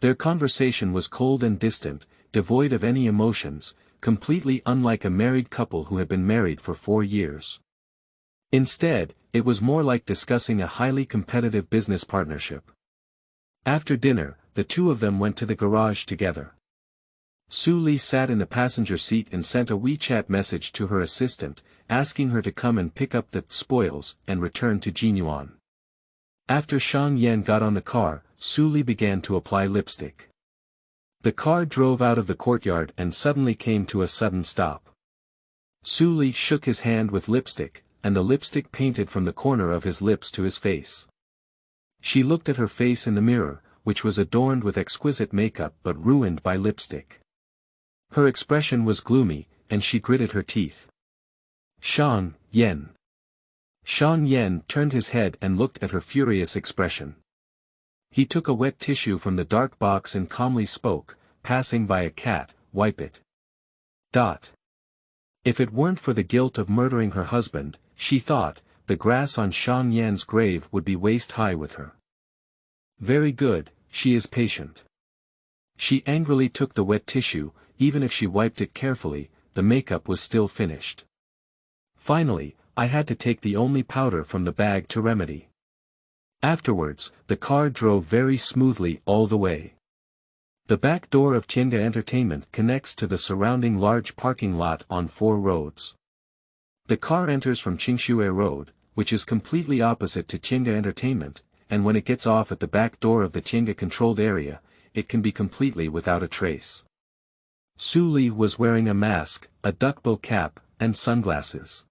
Their conversation was cold and distant, devoid of any emotions, completely unlike a married couple who had been married for 4 years. Instead, it was more like discussing a highly competitive business partnership. After dinner, the two of them went to the garage together. Su Li sat in the passenger seat and sent a WeChat message to her assistant, asking her to come and pick up the spoils and return to Jinyuan. After Shang Yan got on the car, Su Li began to apply lipstick. The car drove out of the courtyard and suddenly came to a sudden stop. Su Li shook his hand with lipstick, and the lipstick painted from the corner of his lips to his face. She looked at her face in the mirror, which was adorned with exquisite makeup but ruined by lipstick. Her expression was gloomy, and she gritted her teeth. Shang Yan. Shang Yan turned his head and looked at her furious expression. He took a wet tissue from the dark box and calmly spoke, passing by a cat, wipe it. If it weren't for the guilt of murdering her husband, she thought, the grass on Shang Yan's grave would be waist-high with her. Very good, she is patient. She angrily took the wet tissue. Even if she wiped it carefully, the makeup was still finished. Finally, I had to take the only powder from the bag to remedy. Afterwards, the car drove very smoothly all the way. The back door of Text+Entertainment connects to the surrounding large parking lot on 4 roads. The car enters from Qingshui Road, which is completely opposite to Text+Entertainment, and when it gets off at the back door of the Text-controlled area, it can be completely without a trace. Su Li was wearing a mask, a duckbill cap, and sunglasses.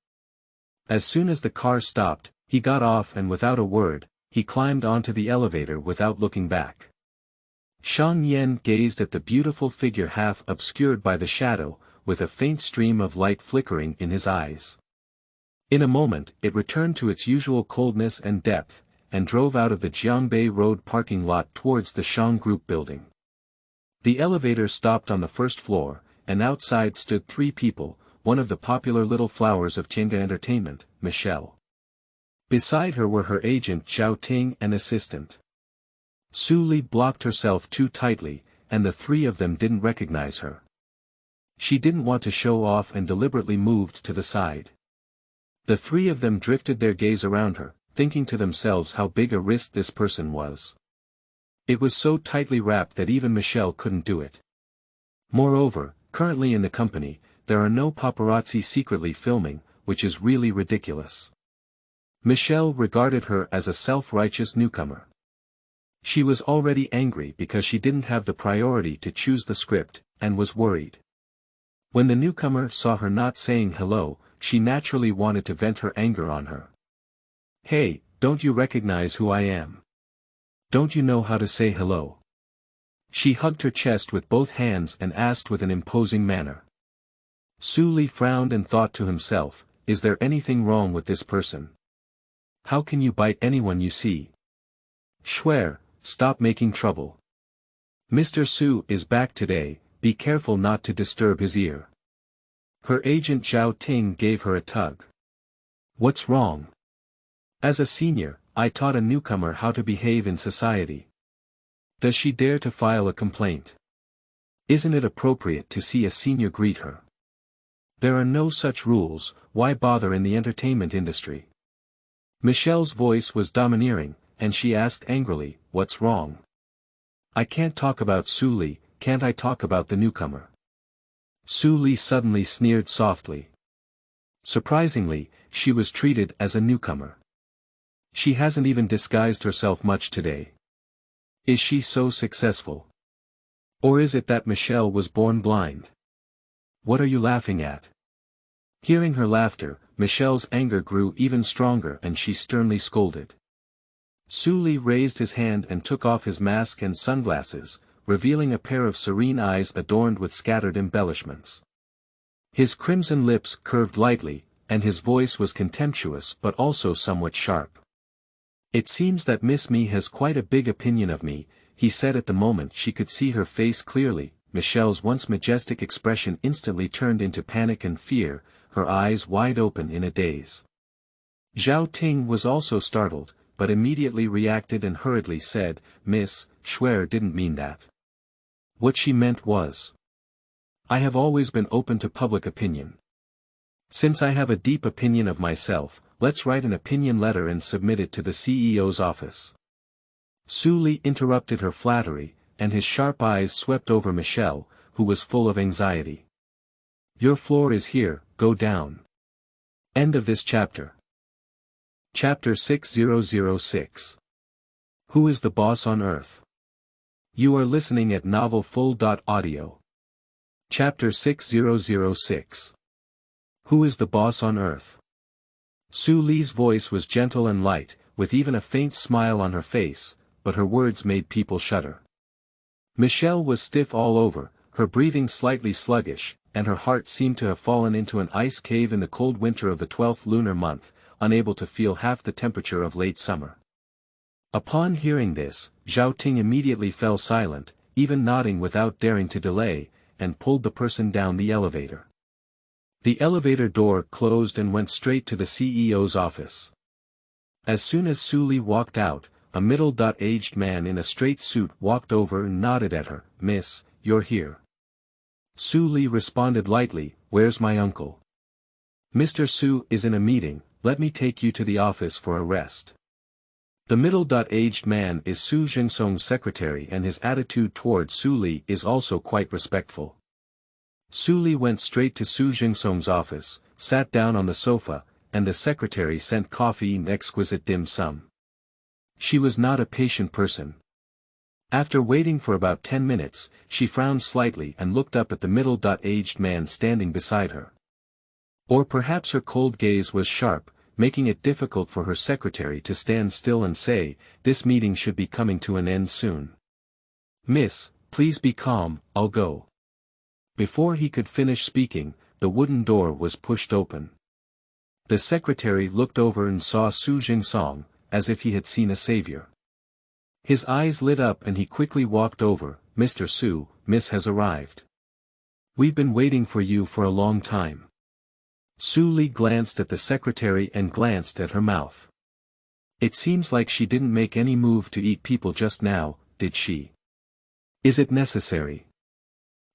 As soon as the car stopped, he got off and without a word, he climbed onto the elevator without looking back. Shang Yan gazed at the beautiful figure half obscured by the shadow, with a faint stream of light flickering in his eyes. In a moment it returned to its usual coldness and depth, and drove out of the Jiangbei Road parking lot towards the Shang Group building. The elevator stopped on the first floor, and outside stood three people, one of the popular little flowers of Text+Entertainment, Michelle. Beside her were her agent Zhao Ting and assistant. Su Li blocked herself too tightly, and the three of them didn't recognize her. She didn't want to show off and deliberately moved to the side. The three of them drifted their gaze around her, thinking to themselves how big a risk this person was. It was so tightly wrapped that even Michelle couldn't do it. Moreover, currently in the company, there are no paparazzi secretly filming, which is really ridiculous. Michelle regarded her as a self-righteous newcomer. She was already angry because she didn't have the priority to choose the script, and was worried. When the newcomer saw her not saying hello, she naturally wanted to vent her anger on her. "Hey, don't you recognize who I am? Don't you know how to say hello?" She hugged her chest with both hands and asked with an imposing manner. Su Li frowned and thought to himself, is there anything wrong with this person? How can you bite anyone you see? Swear, stop making trouble. Mr. Su is back today, be careful not to disturb his ear. Her agent Zhao Ting gave her a tug. What's wrong? As a senior, I taught a newcomer how to behave in society. Does she dare to file a complaint? Isn't it appropriate to see a senior greet her? There are no such rules, why bother in the entertainment industry? Michelle's voice was domineering, and she asked angrily, what's wrong? I can't talk about Su Li, can't I talk about the newcomer? Su Li suddenly sneered softly. Surprisingly, she was treated as a newcomer. She hasn't even disguised herself much today. Is she so successful? Or is it that Michelle was born blind? What are you laughing at? Hearing her laughter, Michelle's anger grew even stronger and she sternly scolded. Su Li raised his hand and took off his mask and sunglasses, revealing a pair of serene eyes adorned with scattered embellishments. His crimson lips curved lightly, and his voice was contemptuous but also somewhat sharp. It seems that Miss Me has quite a big opinion of me, he said. At the moment she could see her face clearly, Michelle's once majestic expression instantly turned into panic and fear, her eyes wide open in a daze. Zhao Ting was also startled, but immediately reacted and hurriedly said, Miss Schwer didn't mean that. What she meant was, I have always been open to public opinion. Since I have a deep opinion of myself, let's write an opinion letter and submit it to the CEO's office. Su Li interrupted her flattery, and his sharp eyes swept over Michelle, who was full of anxiety. Your floor is here, go down. End of this chapter. Chapter 6006. Who is the boss on earth? You are listening at novelfull.audio. Chapter 6006. Who is the boss on earth? Su Li's voice was gentle and light, with even a faint smile on her face, but her words made people shudder. Michelle was stiff all over, her breathing slightly sluggish, and her heart seemed to have fallen into an ice cave in the cold winter of the 12th lunar month, unable to feel half the temperature of late summer. Upon hearing this, Zhao Ting immediately fell silent, even nodding without daring to delay, and pulled the person down the elevator. The elevator door closed and went straight to the CEO's office. As soon as Su Li walked out, a middle-aged man in a straight suit walked over and nodded at her. Miss, you're here. Su Li responded lightly, where's my uncle? Mr. Su is in a meeting, let me take you to the office for a rest. The middle-aged man is Su Jingsong's secretary and his attitude toward Su Li is also quite respectful. Su Li went straight to Su Jingsong's office, sat down on the sofa, and the secretary sent coffee and exquisite dim sum. She was not a patient person. After waiting for about 10 minutes, she frowned slightly and looked up at the middle-aged man standing beside her. Or perhaps her cold gaze was sharp, making it difficult for her secretary to stand still and say, this meeting should be coming to an end soon. Miss, please be calm, I'll go. Before he could finish speaking, the wooden door was pushed open. The secretary looked over and saw Su Jingsong, as if he had seen a savior. His eyes lit up and he quickly walked over. "Mr. Su, Miss has arrived. We've been waiting for you for a long time." Su Li glanced at the secretary and glanced at her mouth. "It seems like she didn't make any move to eat people just now, did she? Is it necessary?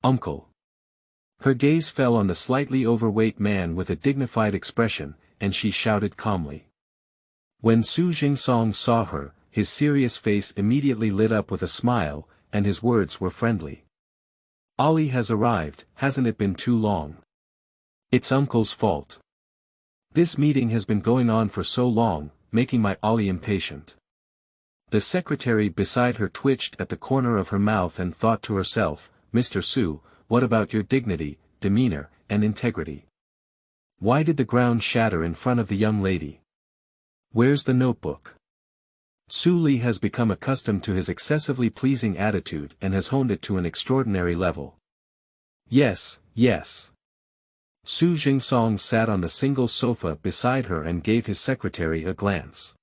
Uncle." Her gaze fell on the slightly overweight man with a dignified expression, and she shouted calmly. When Su Jingsong saw her, his serious face immediately lit up with a smile, and his words were friendly. "Ali has arrived, hasn't it been too long? It's Uncle's fault. This meeting has been going on for so long, making my Ali impatient." The secretary beside her twitched at the corner of her mouth and thought to herself, "Mr. Su, what about your dignity, demeanor, and integrity? Why did the ground shatter in front of the young lady? Where's the notebook?" Su Li has become accustomed to his excessively pleasing attitude and has honed it to an extraordinary level. "Yes, yes." Su Jingsong sat on the single sofa beside her and gave his secretary a glance.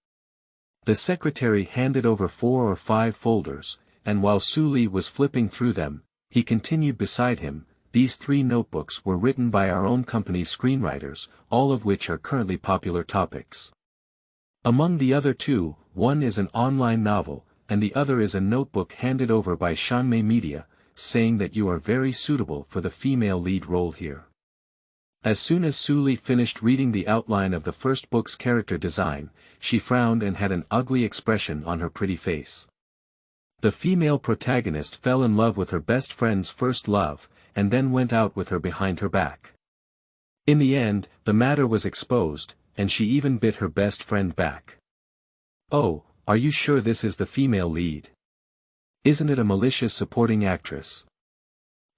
The secretary handed over 4 or 5 folders, and while Su Li was flipping through them, he continued beside him, "These 3 notebooks were written by our own company's screenwriters, all of which are currently popular topics. Among the other 2, one is an online novel, and the other is a notebook handed over by Shanmei Media, saying that you are very suitable for the female lead role here." As soon as Su Li finished reading the outline of the first book's character design, she frowned and had an ugly expression on her pretty face. The female protagonist fell in love with her best friend's first love, and then went out with her behind her back. In the end, the matter was exposed, and she even bit her best friend back. "Oh, are you sure this is the female lead? Isn't it a malicious supporting actress?"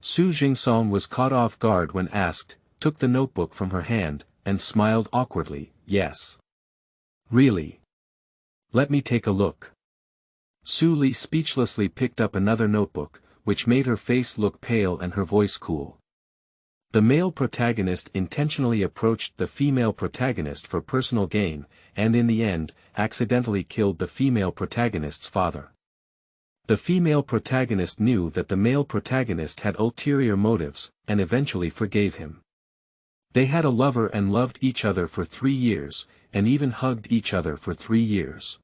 Su Jingsong was caught off guard when asked, took the notebook from her hand, and smiled awkwardly, "Yes. Really? Let me take a look." Su Li speechlessly picked up another notebook, which made her face look pale and her voice cool. The male protagonist intentionally approached the female protagonist for personal gain, and in the end, accidentally killed the female protagonist's father. The female protagonist knew that the male protagonist had ulterior motives, and eventually forgave him. They had a lover and loved each other for 3 years, and even hugged each other for 3 years.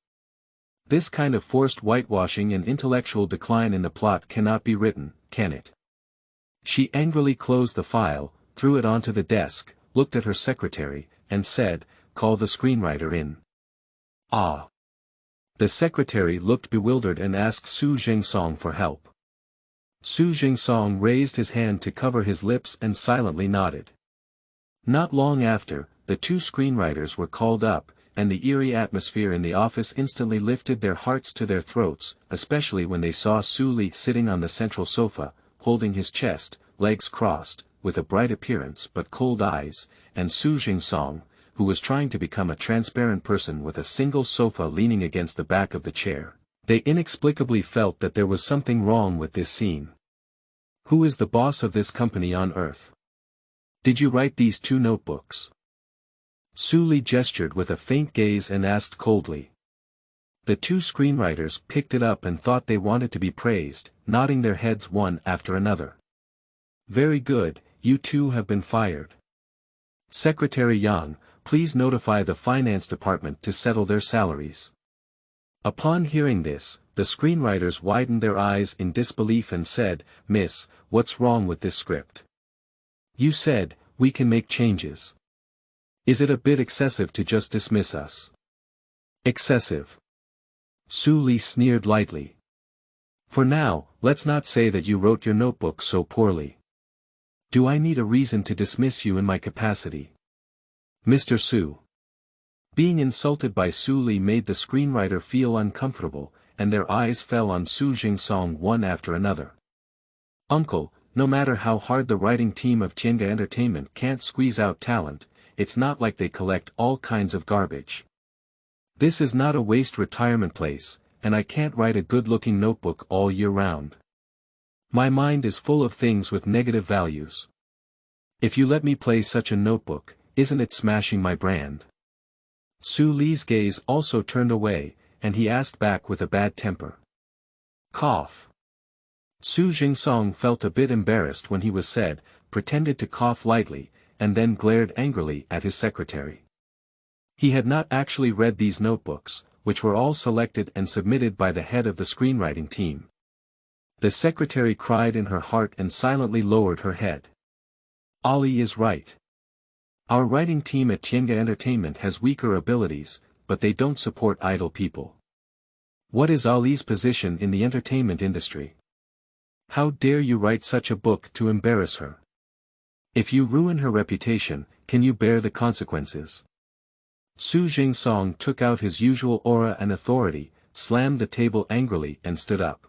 This kind of forced whitewashing and intellectual decline in the plot cannot be written, can it? She angrily closed the file, threw it onto the desk, looked at her secretary, and said, "Call the screenwriter in." "Ah." The secretary looked bewildered and asked Su Jingsong for help. Su Jingsong raised his hand to cover his lips and silently nodded. Not long after, the 2 screenwriters were called up, and the eerie atmosphere in the office instantly lifted their hearts to their throats, especially when they saw Su Li sitting on the central sofa, holding his chest, legs crossed, with a bright appearance but cold eyes, and Su Jingsong, who was trying to become a transparent person with a single sofa leaning against the back of the chair. They inexplicably felt that there was something wrong with this scene. "Who is the boss of this company on Earth? Did you write these 2 notebooks?" Su Li gestured with a faint gaze and asked coldly. The 2 screenwriters picked it up and thought they wanted to be praised, nodding their heads one after another. "Very good, you 2 have been fired. Secretary Yang, please notify the finance department to settle their salaries." Upon hearing this, the screenwriters widened their eyes in disbelief and said, "Miss, what's wrong with this script? You said, we can make changes. Is it a bit excessive to just dismiss us?" "Excessive?" Su Li sneered lightly. "For now, let's not say that you wrote your notebook so poorly. Do I need a reason to dismiss you in my capacity? Mr. Su?" Being insulted by Su Li made the screenwriter feel uncomfortable, and their eyes fell on Su Jingsong one after another. "Uncle, no matter how hard the writing team of Text+Entertainment can't squeeze out talent, it's not like they collect all kinds of garbage. This is not a waste retirement place, and I can't write a good-looking notebook all year round. My mind is full of things with negative values. If you let me play such a notebook, isn't it smashing my brand? Su Li's gaze also turned away, and he asked back with a bad temper. Cough. Su Jingsong felt a bit embarrassed when he was said, pretended to cough lightly, and then glared angrily at his secretary. He had not actually read these notebooks, which were all selected and submitted by the head of the screenwriting team. The secretary cried in her heart and silently lowered her head. Ali is right. Our writing team at Text+Entertainment has weaker abilities, but they don't support idle people. What is Ali's position in the entertainment industry? How dare you write such a book to embarrass her? If you ruin her reputation, can you bear the consequences? Su Jingsong took out his usual aura and authority, slammed the table angrily and stood up.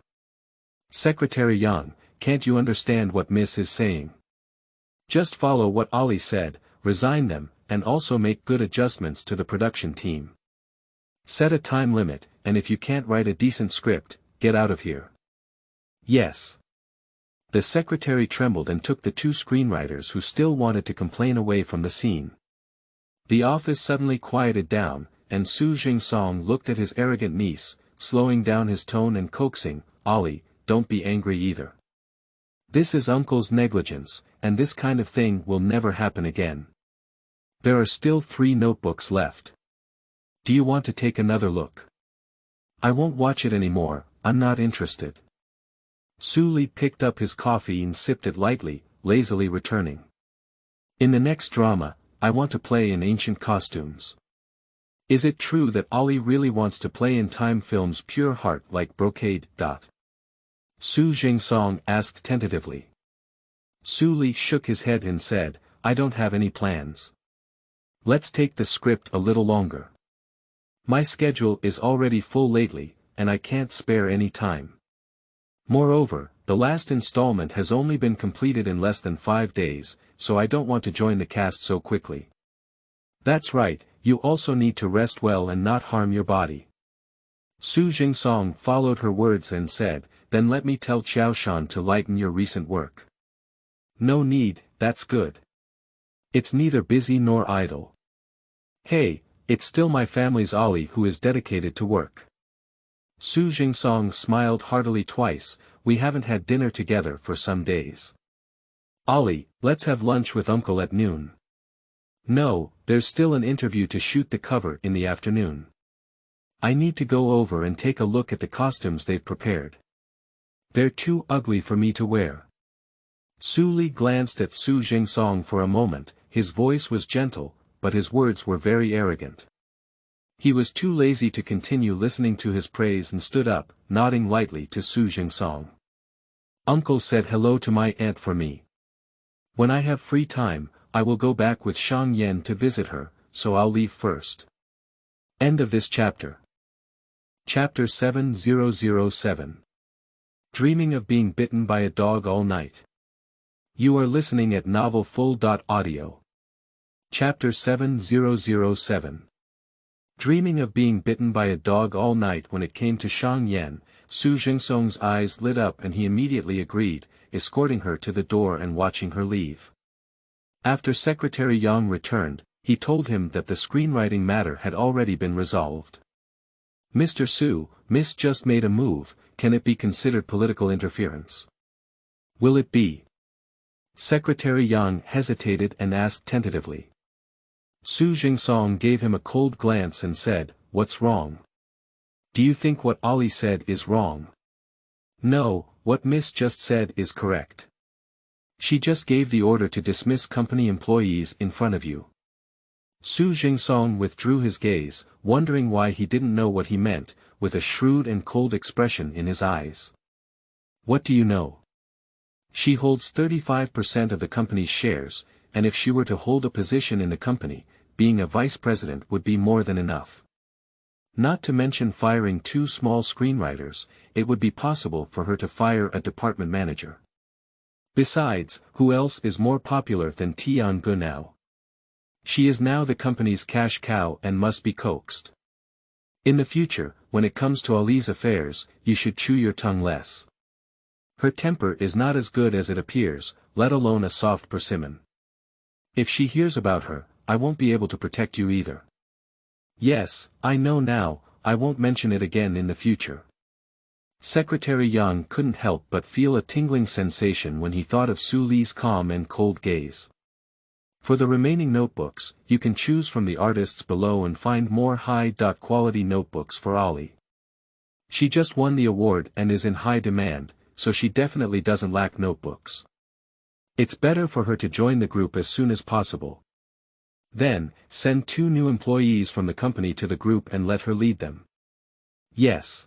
Secretary Yang, can't you understand what Miss is saying? Just follow what Ali said, resign them, and also make good adjustments to the production team. Set a time limit, and if you can't write a decent script, get out of here. Yes. The secretary trembled and took the two screenwriters who still wanted to complain away from the scene. The office suddenly quieted down, and Su Jingsong looked at his arrogant niece, slowing down his tone and coaxing, Ali, don't be angry either. This is Uncle's negligence, and this kind of thing will never happen again. There are still 3 notebooks left. Do you want to take another look? I won't watch it anymore, I'm not interested. Su Li picked up his coffee and sipped it lightly, lazily returning. In the next drama, I want to play in ancient costumes. Is it true that Ali really wants to play in time film's pure heart like brocade? Su Jingsong asked tentatively. Su Li shook his head and said, I don't have any plans. Let's take the script a little longer. My schedule is already full lately, and I can't spare any time. Moreover, the last installment has only been completed in less than 5 days, so I don't want to join the cast so quickly. That's right, you also need to rest well and not harm your body. Su Jingsong followed her words and said, then let me tell Qiaoshan to lighten your recent work. No need, that's good. It's neither busy nor idle. Hey, it's still my family's Ali who is dedicated to work. Su Jingsong smiled heartily twice, we haven't had dinner together for some days. Ali, let's have lunch with Uncle at noon. No, there's still an interview to shoot the cover in the afternoon. I need to go over and take a look at the costumes they've prepared. They're too ugly for me to wear. Su Li glanced at Su Jingsong for a moment, his voice was gentle, but his words were very arrogant. He was too lazy to continue listening to his praise and stood up, nodding lightly to Su Jingsong. Uncle said hello to my aunt for me. When I have free time, I will go back with Shang Yan to visit her, so I'll leave first. End of this chapter. Chapter 7007. Dreaming of being bitten by a dog all night. You are listening at novelfull.audio. Chapter 7007. Dreaming of being bitten by a dog all night. When it came to Shang Yan, Su Jingsong's eyes lit up and he immediately agreed, escorting her to the door and watching her leave. After Secretary Yang returned, he told him that the screenwriting matter had already been resolved. Mr. Su, Miss just made a move, can it be considered political interference? Will it be? Secretary Yang hesitated and asked tentatively. Su Jingsong gave him a cold glance and said, what's wrong? Do you think what Ali said is wrong? No, what Miss just said is correct. She just gave the order to dismiss company employees in front of you. Su Jingsong withdrew his gaze, wondering why he didn't know what he meant, with a shrewd and cold expression in his eyes. What do you know? She holds 35% of the company's shares, and if she were to hold a position in the company, being a vice president would be more than enough. Not to mention firing 2 small screenwriters, it would be possible for her to fire a department manager. Besides, who else is more popular than Tian-gu now? She is now the company's cash cow and must be coaxed. In the future, when it comes to Ali's affairs, you should chew your tongue less. Her temper is not as good as it appears, let alone a soft persimmon. If she hears about her, I won't be able to protect you either. Yes, I know now, I won't mention it again in the future. Secretary Yang couldn't help but feel a tingling sensation when he thought of Su Li's calm and cold gaze. For the remaining notebooks, you can choose from the artists below and find more high-quality notebooks for Ollie. She just won the award and is in high demand, so she definitely doesn't lack notebooks. It's better for her to join the group as soon as possible. Then, send 2 new employees from the company to the group and let her lead them. Yes.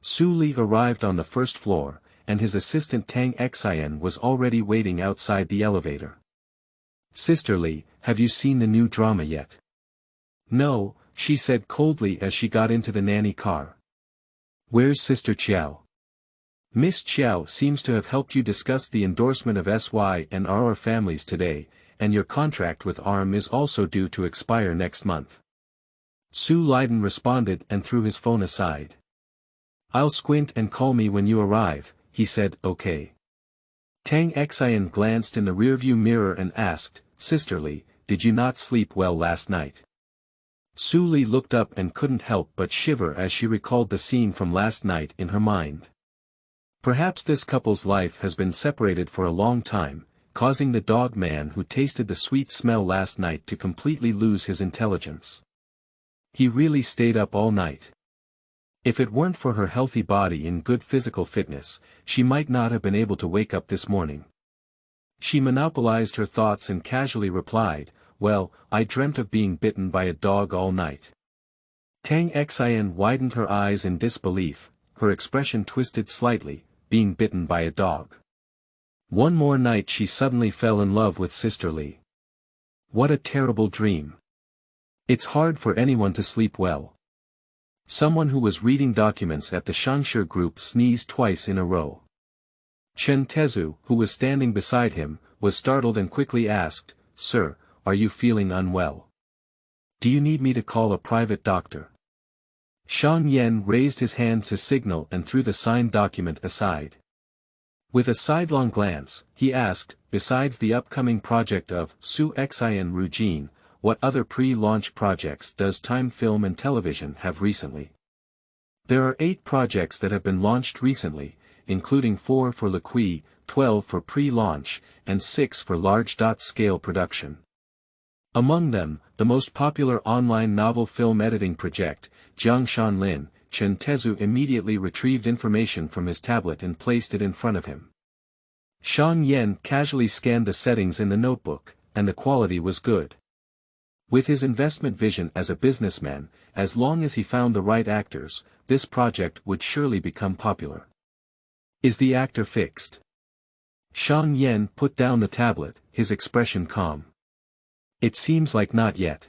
Su Li arrived on the first floor, and his assistant Tang Xian was already waiting outside the elevator. Sister Li, have you seen the new drama yet? No, she said coldly as she got into the nanny car. Where's Sister Chiao? Miss Chiao seems to have helped you discuss the endorsement of SY and RR families today, and your contract with ARM is also due to expire next month. Su Liden responded and threw his phone aside. I'll squint and call me when you arrive, he said, okay. Tang Xian glanced in the rearview mirror and asked, Sister Li, did you not sleep well last night? Su Li looked up and couldn't help but shiver as she recalled the scene from last night in her mind. Perhaps this couple's life has been separated for a long time, causing the dog man who tasted the sweet smell last night to completely lose his intelligence. He really stayed up all night. If it weren't for her healthy body and good physical fitness, she might not have been able to wake up this morning. She monopolized her thoughts and casually replied, well, I dreamt of being bitten by a dog all night. Tang Xian widened her eyes in disbelief, her expression twisted slightly, being bitten by a dog. One more night she suddenly fell in love with Sister Li. What a terrible dream. It's hard for anyone to sleep well. Someone who was reading documents at the Shangshi group sneezed twice in a row. Chen Tezu, who was standing beside him, was startled and quickly asked, Sir, are you feeling unwell? Do you need me to call a private doctor? Shang Yan raised his hand to signal and threw the signed document aside. With a sidelong glance, he asked, besides the upcoming project of Su Xian Rujin, what other pre-launch projects does Time Film and Television have recently? There are 8 projects that have been launched recently, including 4 for Liqui, 12 for pre-launch, and 6 for large-scale production. Among them, the most popular online novel film editing project, Jiang Shanlin, Chen Tezu immediately retrieved information from his tablet and placed it in front of him. Shang Yan casually scanned the settings in the notebook, and the quality was good. With his investment vision as a businessman, as long as he found the right actors, this project would surely become popular. Is the actor fixed? Shang Yan put down the tablet, his expression calm. It seems like not yet.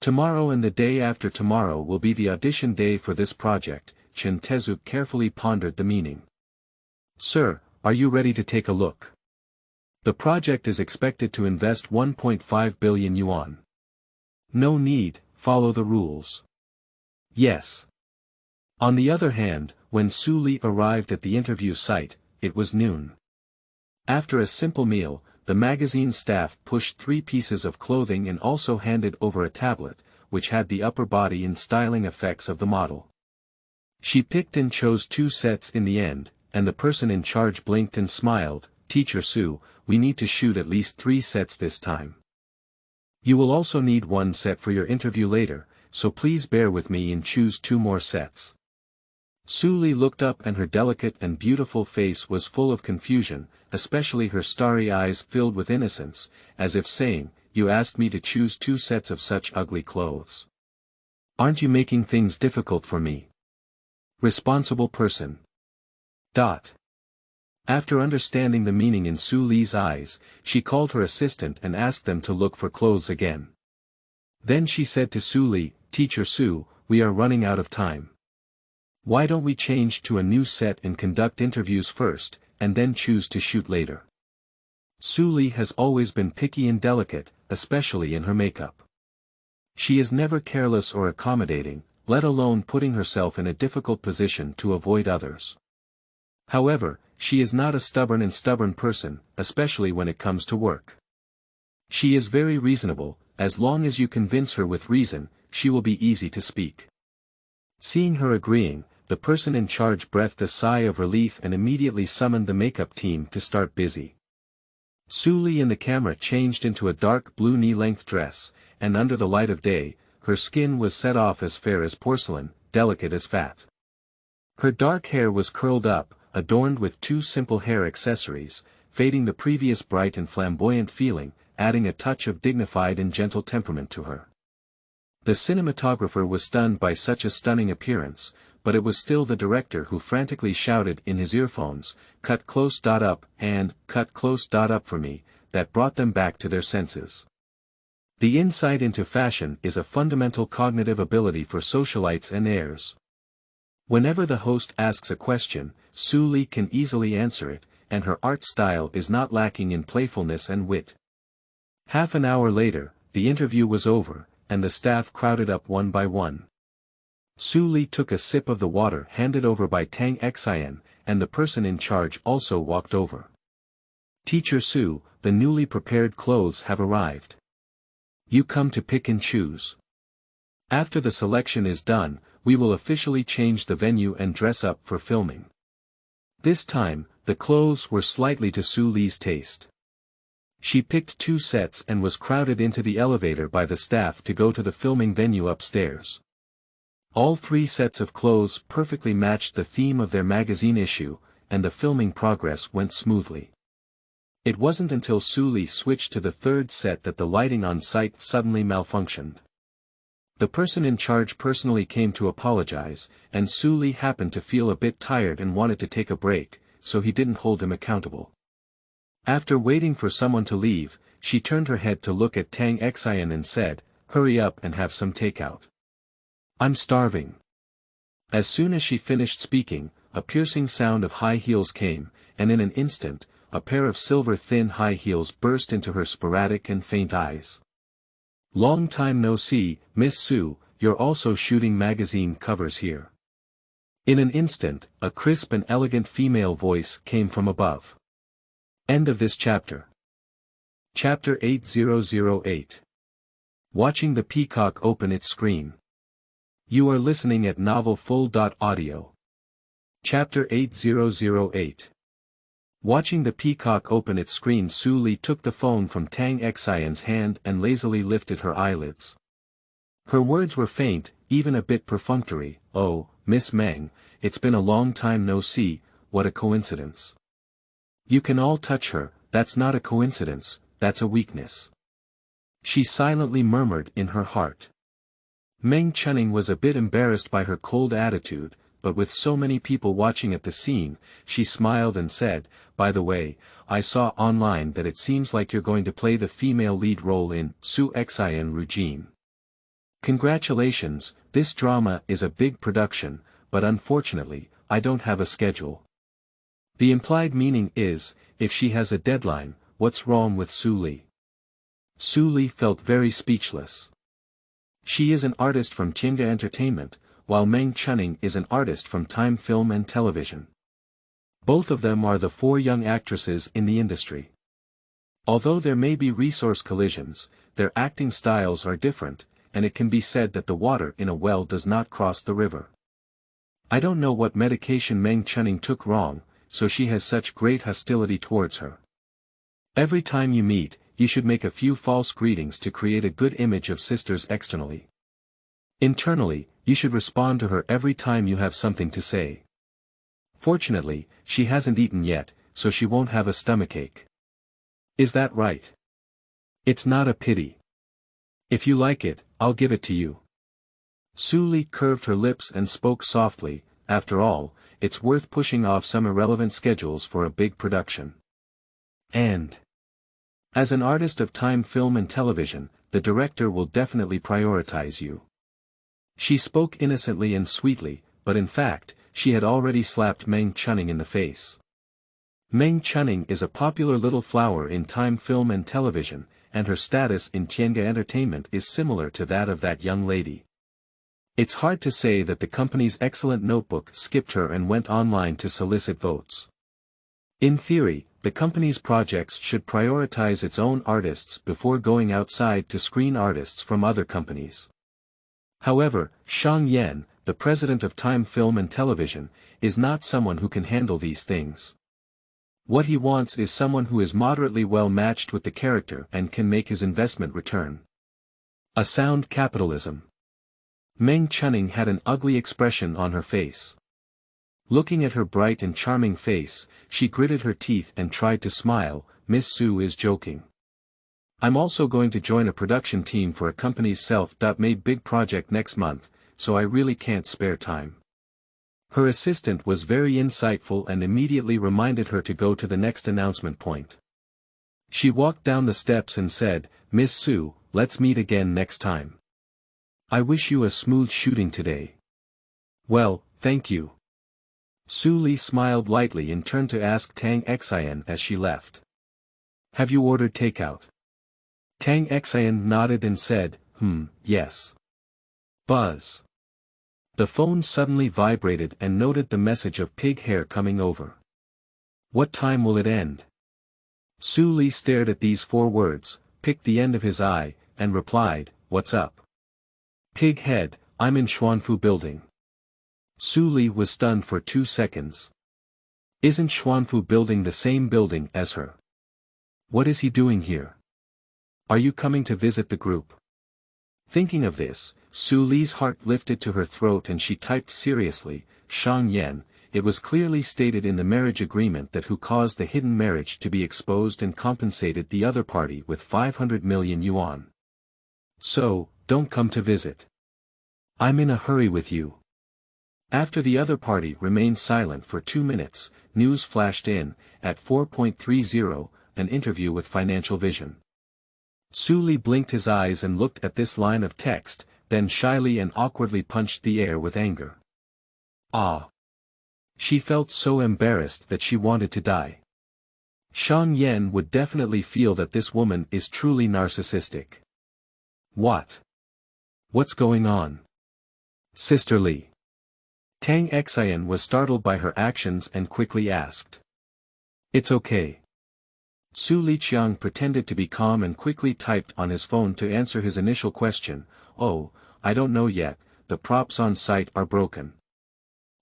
Tomorrow and the day after tomorrow will be the audition day for this project, Chen Tezu carefully pondered the meaning. Sir, are you ready to take a look? The project is expected to invest 1.5 billion yuan. No need, follow the rules. Yes. On the other hand, when Su Li arrived at the interview site, it was noon. After a simple meal, the magazine staff pushed 3 pieces of clothing and also handed over a tablet, which had the upper body and styling effects of the model. She picked and chose 2 sets in the end, and the person in charge blinked and smiled, Teacher Su, we need to shoot at least 3 sets this time. You will also need 1 set for your interview later, so please bear with me and choose 2 more sets. Su Li looked up and her delicate and beautiful face was full of confusion, especially her starry eyes filled with innocence, as if saying, you asked me to choose 2 sets of such ugly clothes. Aren't you making things difficult for me? Responsible person. After understanding the meaning in Su Li's eyes, she called her assistant and asked them to look for clothes again. Then she said to Su Li, Teacher Su, we are running out of time. Why don't we change to a new set and conduct interviews first, and then choose to shoot later? Su Li has always been picky and delicate, especially in her makeup. She is never careless or accommodating, let alone putting herself in a difficult position to avoid others. However, she is not a stubborn person, especially when it comes to work. She is very reasonable. As long as you convince her with reason, she will be easy to speak. Seeing her agreeing, the person in charge breathed a sigh of relief and immediately summoned the makeup team to start busy. Suli in the camera changed into a dark blue knee-length dress, and under the light of day, her skin was set off as fair as porcelain, delicate as fat. Her dark hair was curled up, adorned with two simple hair accessories, fading the previous bright and flamboyant feeling, adding a touch of dignified and gentle temperament to her. The cinematographer was stunned by such a stunning appearance, but it was still the director who frantically shouted in his earphones, "Cut close. Up," and "Cut close. Up for me," that brought them back to their senses. The insight into fashion is a fundamental cognitive ability for socialites and heirs. Whenever the host asks a question, Suli can easily answer it, and her art style is not lacking in playfulness and wit. Half an hour later, the interview was over, and the staff crowded up one by one. Suli took a sip of the water handed over by Text+Entertainment, and the person in charge also walked over. "Teacher Su, the newly prepared clothes have arrived. You come to pick and choose. After the selection is done, we will officially change the venue and dress up for filming." This time, the clothes were slightly to Suli's taste. She picked 2 sets and was crowded into the elevator by the staff to go to the filming venue upstairs. All 3 sets of clothes perfectly matched the theme of their magazine issue, and the filming progress went smoothly. It wasn't until Suli switched to the 3rd set that the lighting on site suddenly malfunctioned. The person in charge personally came to apologize, and Suli happened to feel a bit tired and wanted to take a break, so he didn't hold him accountable. After waiting for someone to leave, she turned her head to look at Text+Entertainment and said, "Hurry up and have some takeout. I'm starving." As soon as she finished speaking, a piercing sound of high heels came, and in an instant, a pair of silver thin high heels burst into her sporadic and faint eyes. "Long time no see, Miss Su, you're also shooting magazine covers here." In an instant, a crisp and elegant female voice came from above. End of this chapter. Chapter 8008. Watching the Peacock open its screen. You are listening at novelfull.audio. Chapter 8008. Watching the Peacock open its screen, Suli took the phone from Text+Entertainment's hand and lazily lifted her eyelids. Her words were faint, even a bit perfunctory. "Oh, Miss Meng, it's been a long time no see, what a coincidence. You can all touch her, that's not a coincidence, that's a weakness," she silently murmured in her heart. Meng Chunning was a bit embarrassed by her cold attitude, but with so many people watching at the scene, she smiled and said, "By the way, I saw online that it seems like you're going to play the female lead role in Su Xian Rujin. Congratulations, this drama is a big production, but unfortunately, I don't have a schedule." The implied meaning is, if she has a deadline, what's wrong with Suli? Suli felt very speechless. She is an artist from Text+Entertainment, while Meng Chunning is an artist from Time Film and Television. Both of them are the 4 young actresses in the industry. Although there may be resource collisions, their acting styles are different, and it can be said that the water in a well does not cross the river. I don't know what medication Meng Chunning took wrong, so she has such great hostility towards her. Every time you meet, you should make a few false greetings to create a good image of sisters externally. Internally, you should respond to her every time you have something to say. Fortunately, she hasn't eaten yet, so she won't have a stomachache. Is that right? It's not a pity. If you like it, I'll give it to you. Suli curved her lips and spoke softly. After all, it's worth pushing off some irrelevant schedules for a big production. And as an artist of Time Film and Television, the director will definitely prioritize you. She spoke innocently and sweetly, but in fact, she had already slapped Meng Chunning in the face. Meng Chunning is a popular little flower in Time Film and Television, and her status in Text+Entertainment is similar to that of that young lady. It's hard to say that the company's excellent notebook skipped her and went online to solicit votes. In theory, the company's projects should prioritize its own artists before going outside to screen artists from other companies. However, Shang Yan, the president of Time Film and Television, is not someone who can handle these things. What he wants is someone who is moderately well matched with the character and can make his investment return. A sound capitalism. Meng Chunning had an ugly expression on her face. Looking at her bright and charming face, she gritted her teeth and tried to smile. Miss Su is joking. I'm also going to join a production team for a company's self-made big project next month, so I really can't spare time. Her assistant was very insightful and immediately reminded her to go to the next announcement point. She walked down the steps and said, Miss Su, let's meet again next time. I wish you a smooth shooting today. Well, thank you. Su Li smiled lightly and turned to ask Tang Xian as she left. Have you ordered takeout? Tang Xian nodded and said, yes. Buzz. The phone suddenly vibrated and noted the message of pig hair coming over. What time will it end? Su Li stared at these 4 words, picked the end of his eye, and replied, what's up? Pig head, I'm in Xuanfu building. Su Li was stunned for 2 seconds. Isn't Xuanfu building the same building as her? What is he doing here? Are you coming to visit the group? Thinking of this, Su Li's heart lifted to her throat and she typed seriously, Shang Yan. It was clearly stated in the marriage agreement that who caused the hidden marriage to be exposed and compensated the other party with 500 million yuan. So, don't come to visit. I'm in a hurry with you. After the other party remained silent for 2 minutes, news flashed in. At 4.30, an interview with Financial Vision. Su Li blinked his eyes and looked at this line of text, then shyly and awkwardly punched the air with anger. Ah! She felt so embarrassed that she wanted to die. Shang Yan would definitely feel that this woman is truly narcissistic. What? What's going on? Sister Li. Tang Xian was startled by her actions and quickly asked. It's okay. Su Liqiang pretended to be calm and quickly typed on his phone to answer his initial question, oh, I don't know yet, the props on site are broken.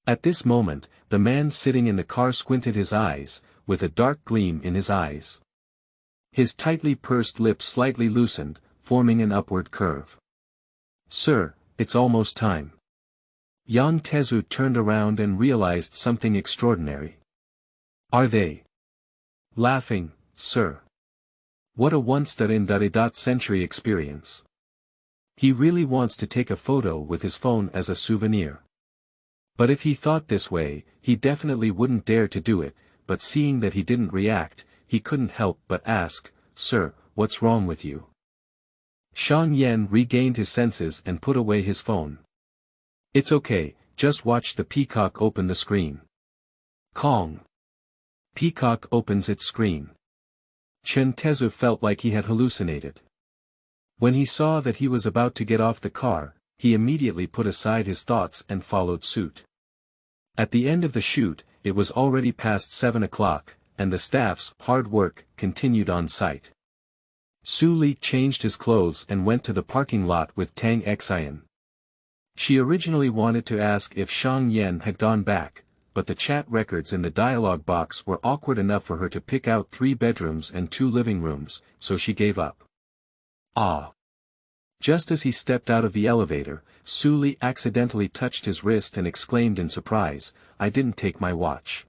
At this moment, the man sitting in the car squinted his eyes, with a dark gleam in his eyes. His tightly pursed lips slightly loosened, forming an upward curve. Sir, it's almost time. Yang Tezu turned around and realized something extraordinary. Are they laughing, sir? What a once-in-a-century experience. He really wants to take a photo with his phone as a souvenir. But if he thought this way, he definitely wouldn't dare to do it, but seeing that he didn't react, he couldn't help but ask, Sir, what's wrong with you? Shang Yan regained his senses and put away his phone. It's okay, just watch the Peacock open the screen. Kong. Peacock opens its screen. Chen Tezu felt like he had hallucinated. When he saw that he was about to get off the car, he immediately put aside his thoughts and followed suit. At the end of the shoot, it was already past 7 o'clock, and the staff's hard work continued on site. Su Li changed his clothes and went to the parking lot with Tang Xian. She originally wanted to ask if Shang Yan had gone back, but the chat records in the dialogue box were awkward enough for her to pick out 3 bedrooms and 2 living rooms, so she gave up. Ah! Just as he stepped out of the elevator, Su Li accidentally touched his wrist and exclaimed in surprise, I didn't take my watch.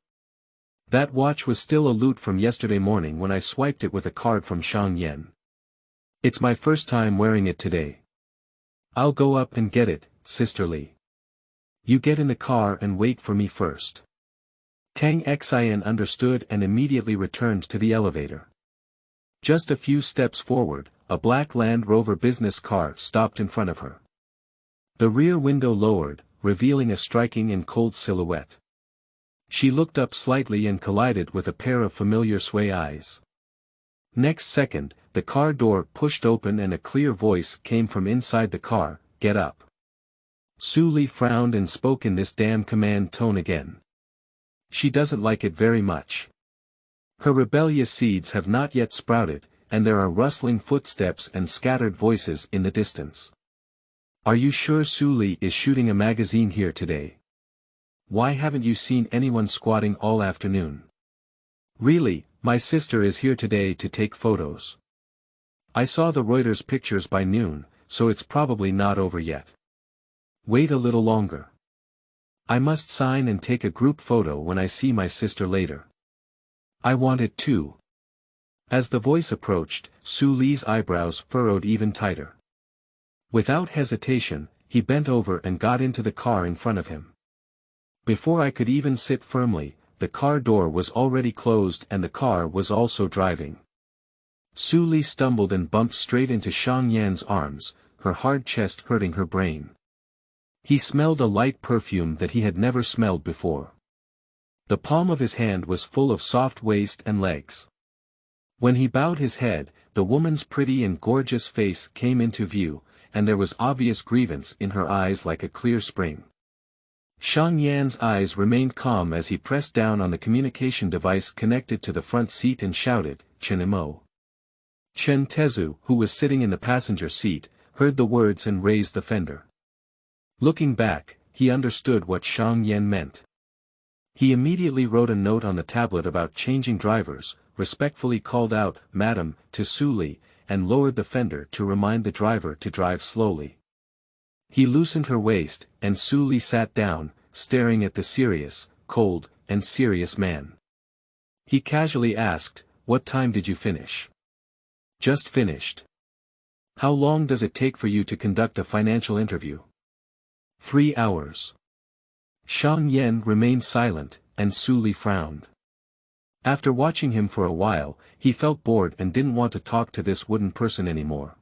That watch was still a loot from yesterday morning when I swiped it with a card from Shang Yan. It's my first time wearing it today. I'll go up and get it, Sister Li. You get in the car and wait for me first. Tang Xian understood and immediately returned to the elevator. Just a few steps forward, a black Land Rover business car stopped in front of her. The rear window lowered, revealing a striking and cold silhouette. She looked up slightly and collided with a pair of familiar sway eyes. Next second, the car door pushed open and a clear voice came from inside the car, get up. Su Li frowned and spoke in this damn command tone again. She doesn't like it very much. Her rebellious seeds have not yet sprouted, and there are rustling footsteps and scattered voices in the distance. Are you sure Suli is shooting a magazine here today? Why haven't you seen anyone squatting all afternoon? Really, my sister is here today to take photos. I saw the Reuters pictures by noon, so it's probably not over yet. Wait a little longer. I must sign and take a group photo when I see my sister later. I want it too. As the voice approached, Suli's eyebrows furrowed even tighter. Without hesitation, he bent over and got into the car in front of him. Before I could even sit firmly, the car door was already closed and the car was also driving. Suli stumbled and bumped straight into Shang Yan's arms, her hard chest hurting her brain. He smelled a light perfume that he had never smelled before. The palm of his hand was full of soft waist and legs. When he bowed his head, the woman's pretty and gorgeous face came into view, and there was obvious grievance in her eyes like a clear spring. Shang Yan's eyes remained calm as he pressed down on the communication device connected to the front seat and shouted, "Chenimo." Chen Tezu, who was sitting in the passenger seat, heard the words and raised the fender. Looking back, he understood what Shang Yan meant. He immediately wrote a note on the tablet about changing drivers, respectfully called out, "Madam," to Suli, and lowered the fender to remind the driver to drive slowly. He loosened her waist, and Suli sat down, staring at the serious, cold, and serious man. He casually asked, "What time did you finish?" "Just finished." "How long does it take for you to conduct a financial interview?" 3 hours. Shang Yan remained silent, and Suli frowned. After watching him for a while, he felt bored and didn't want to talk to this wooden person anymore.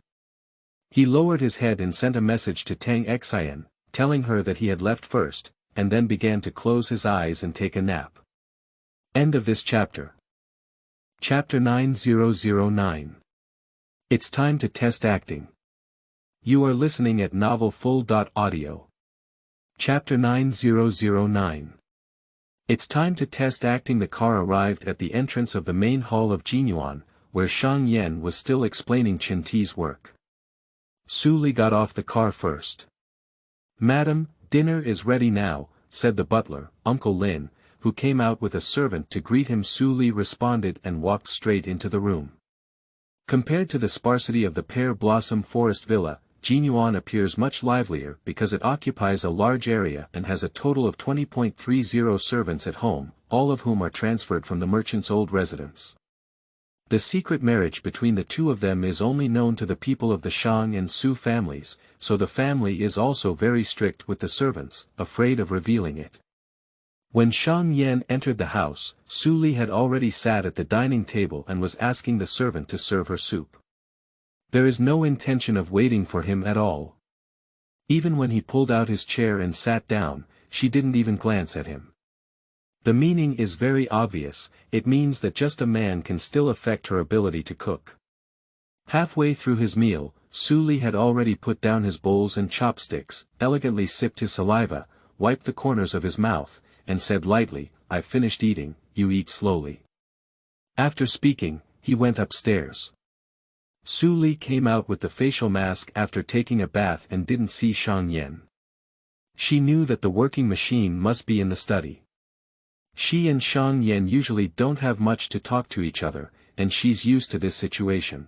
He lowered his head and sent a message to Tang Xian, telling her that he had left first, and then began to close his eyes and take a nap. End of this chapter. Chapter 9009. It's time to test acting. You are listening at novelfull.audio. Chapter 9009. It's time to test acting. The car arrived at the entrance of the main hall of Jinyuan, where Shang Yan was still explaining Chen Ti's work. Suli got off the car first. "Madam, dinner is ready now," said the butler, Uncle Lin, who came out with a servant to greet him. Suli responded and walked straight into the room. Compared to the sparsity of the Pear Blossom Forest Villa, Jinyuan appears much livelier because it occupies a large area and has a total of 20.30 servants at home, all of whom are transferred from the merchant's old residence. The secret marriage between the two of them is only known to the people of the Shang and Su families, so the family is also very strict with the servants, afraid of revealing it. When Shang Yan entered the house, Suli had already sat at the dining table and was asking the servant to serve her soup. There is no intention of waiting for him at all. Even when he pulled out his chair and sat down, she didn't even glance at him. The meaning is very obvious. It means that just a man can still affect her ability to cook. Halfway through his meal, Suli had already put down his bowls and chopsticks, elegantly sipped his saliva, wiped the corners of his mouth, and said lightly, "I've finished eating, you eat slowly." After speaking, he went upstairs. Suli came out with the facial mask after taking a bath and didn't see Shang Yan. She knew that the working machine must be in the study. She and Shang Yan usually don't have much to talk to each other, and she's used to this situation.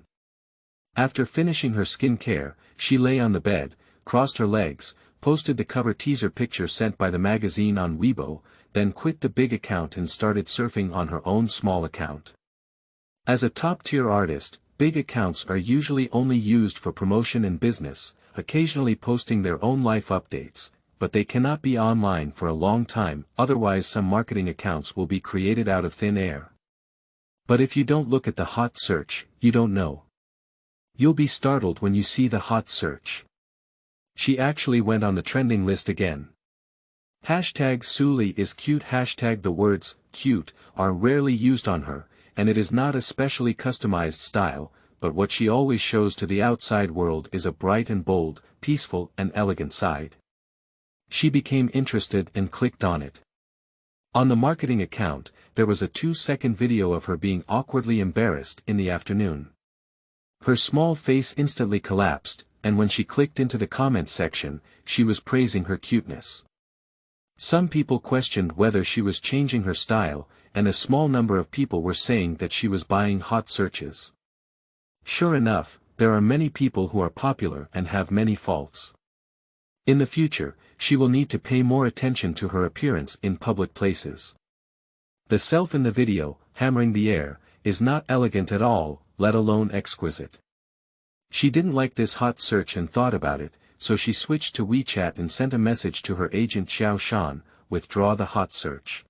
After finishing her skin care, she lay on the bed, crossed her legs, posted the cover teaser picture sent by the magazine on Weibo, then quit the big account and started surfing on her own small account. As a top-tier artist, big accounts are usually only used for promotion and business, occasionally posting their own life updates, but they cannot be online for a long time, otherwise some marketing accounts will be created out of thin air. But if you don't look at the hot search, you don't know. You'll be startled when you see the hot search. She actually went on the trending list again. Hashtag Suli is cute. Hashtag the words, cute, are rarely used on her, and it is not a specially customized style, but what she always shows to the outside world is a bright and bold, peaceful and elegant side. She became interested and clicked on it. On the marketing account, there was a 2-second video of her being awkwardly embarrassed in the afternoon. Her small face instantly collapsed, and when she clicked into the comments section, she was praising her cuteness. Some people questioned whether she was changing her style, and a small number of people were saying that she was buying hot searches. Sure enough, there are many people who are popular and have many faults. In the future, she will need to pay more attention to her appearance in public places. The self in the video, hammering the air, is not elegant at all, let alone exquisite. She didn't like this hot search and thought about it, so she switched to WeChat and sent a message to her agent Xiao Shan, withdraw the hot search.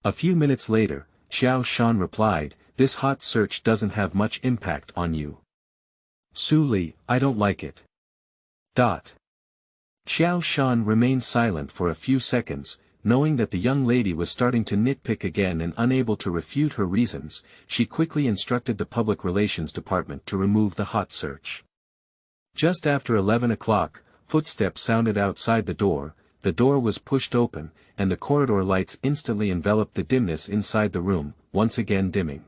A few minutes later, Xiao Shan replied, this hot search doesn't have much impact on you. Su Li, I don't like it. Xiao Shan remained silent for a few seconds, knowing that the young lady was starting to nitpick again and unable to refute her reasons. She quickly instructed the public relations department to remove the hot search. Just after 11 o'clock, footsteps sounded outside the door was pushed open, and the corridor lights instantly enveloped the dimness inside the room, once again dimming.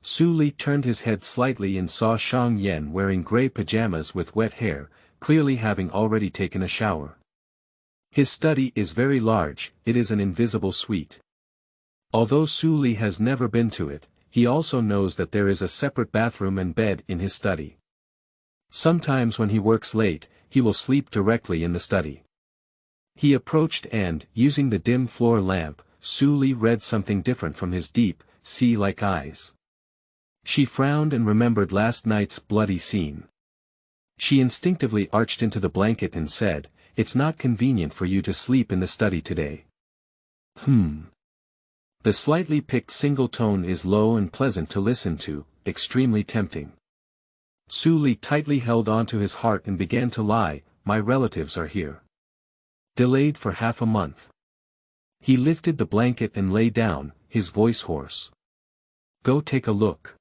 Su Li turned his head slightly and saw Shang Yan wearing gray pajamas with wet hair, clearly having already taken a shower. His study is very large, it is an invisible suite. Although Su Li has never been to it, he also knows that there is a separate bathroom and bed in his study. Sometimes when he works late, he will sleep directly in the study. He approached and, using the dim floor lamp, Su Li read something different from his deep, sea-like eyes. She frowned and remembered last night's bloody scene. She instinctively arched into the blanket and said, it's not convenient for you to sleep in the study today. The slightly picked single tone is low and pleasant to listen to, extremely tempting. Su Li tightly held onto his heart and began to lie, my relatives are here. Delayed for half a month. He lifted the blanket and lay down, his voice hoarse. Go take a look.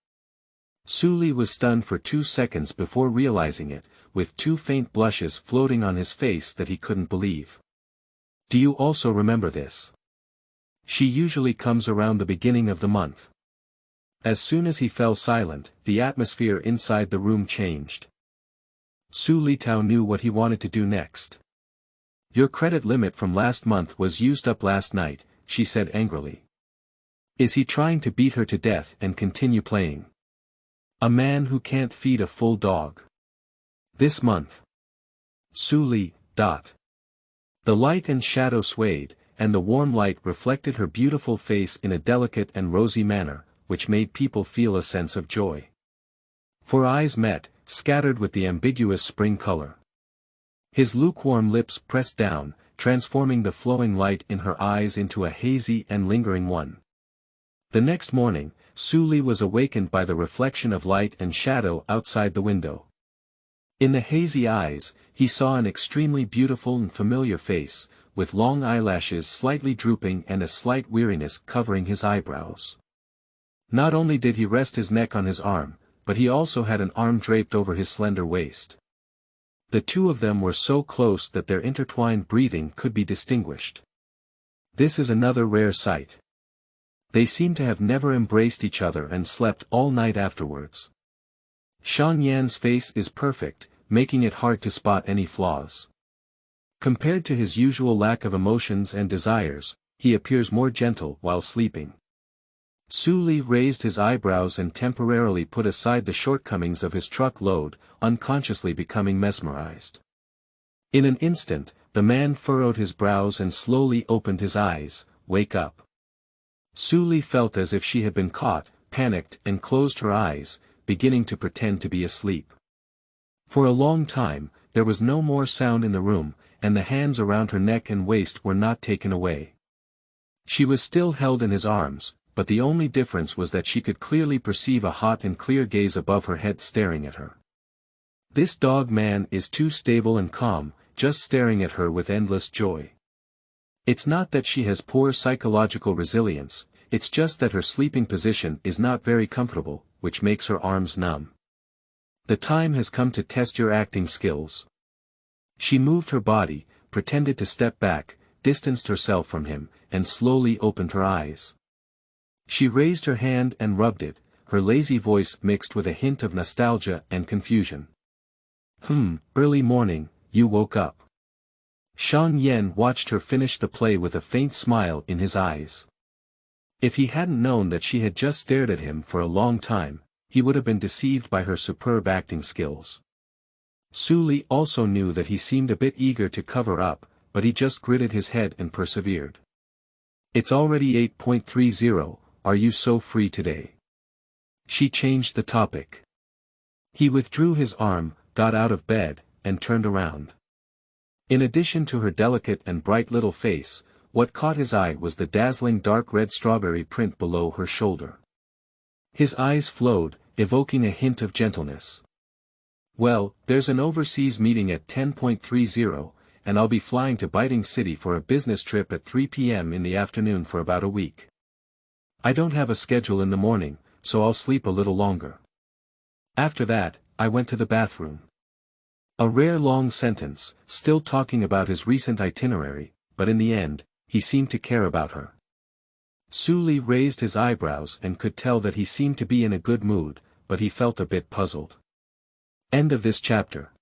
Su Li was stunned for 2 seconds before realizing it, with 2 faint blushes floating on his face that he couldn't believe. Do you also remember this? She usually comes around the beginning of the month. As soon as he fell silent, the atmosphere inside the room changed. Su Litao knew what he wanted to do next. Your credit limit from last month was used up last night, she said angrily. Is he trying to beat her to death and continue playing? A man who can't feed a full dog. This month. Su Li. The light and shadow swayed, and the warm light reflected her beautiful face in a delicate and rosy manner, which made people feel a sense of joy. For eyes met, scattered with the ambiguous spring color. His lukewarm lips pressed down, transforming the flowing light in her eyes into a hazy and lingering one. The next morning, Su Li was awakened by the reflection of light and shadow outside the window. In the hazy eyes, he saw an extremely beautiful and familiar face, with long eyelashes slightly drooping and a slight weariness covering his eyebrows. Not only did he rest his neck on his arm, but he also had an arm draped over his slender waist. The two of them were so close that their intertwined breathing could be distinguished. This is another rare sight. They seem to have never embraced each other and slept all night afterwards. Shang Yan's face is perfect, making it hard to spot any flaws. Compared to his usual lack of emotions and desires, he appears more gentle while sleeping. Su Li raised his eyebrows and temporarily put aside the shortcomings of his truck load, unconsciously becoming mesmerized. In an instant, the man furrowed his brows and slowly opened his eyes. Wake up. Su Li felt as if she had been caught, panicked and closed her eyes, beginning to pretend to be asleep. For a long time, there was no more sound in the room, and the hands around her neck and waist were not taken away. She was still held in his arms, but the only difference was that she could clearly perceive a hot and clear gaze above her head staring at her. This dog man is too stable and calm, just staring at her with endless joy. It's not that she has poor psychological resilience, it's just that her sleeping position is not very comfortable, which makes her arms numb. The time has come to test your acting skills. She moved her body, pretended to step back, distanced herself from him, and slowly opened her eyes. She raised her hand and rubbed it, her lazy voice mixed with a hint of nostalgia and confusion. Early morning, you woke up. Shang Yan watched her finish the play with a faint smile in his eyes. If he hadn't known that she had just stared at him for a long time, he would have been deceived by her superb acting skills. Su Li also knew that he seemed a bit eager to cover up, but he just gritted his head and persevered. It's already 8:30, are you so free today? She changed the topic. He withdrew his arm, got out of bed, and turned around. In addition to her delicate and bright little face, what caught his eye was the dazzling dark red strawberry print below her shoulder. His eyes flowed, evoking a hint of gentleness. Well, there's an overseas meeting at 10:30, and I'll be flying to Biting City for a business trip at 3 p.m. in the afternoon for about a week. I don't have a schedule in the morning, so I'll sleep a little longer. After that, I went to the bathroom. A rare long sentence, still talking about his recent itinerary, but in the end, he seemed to care about her. Su Li raised his eyebrows and could tell that he seemed to be in a good mood, but he felt a bit puzzled. End of this chapter.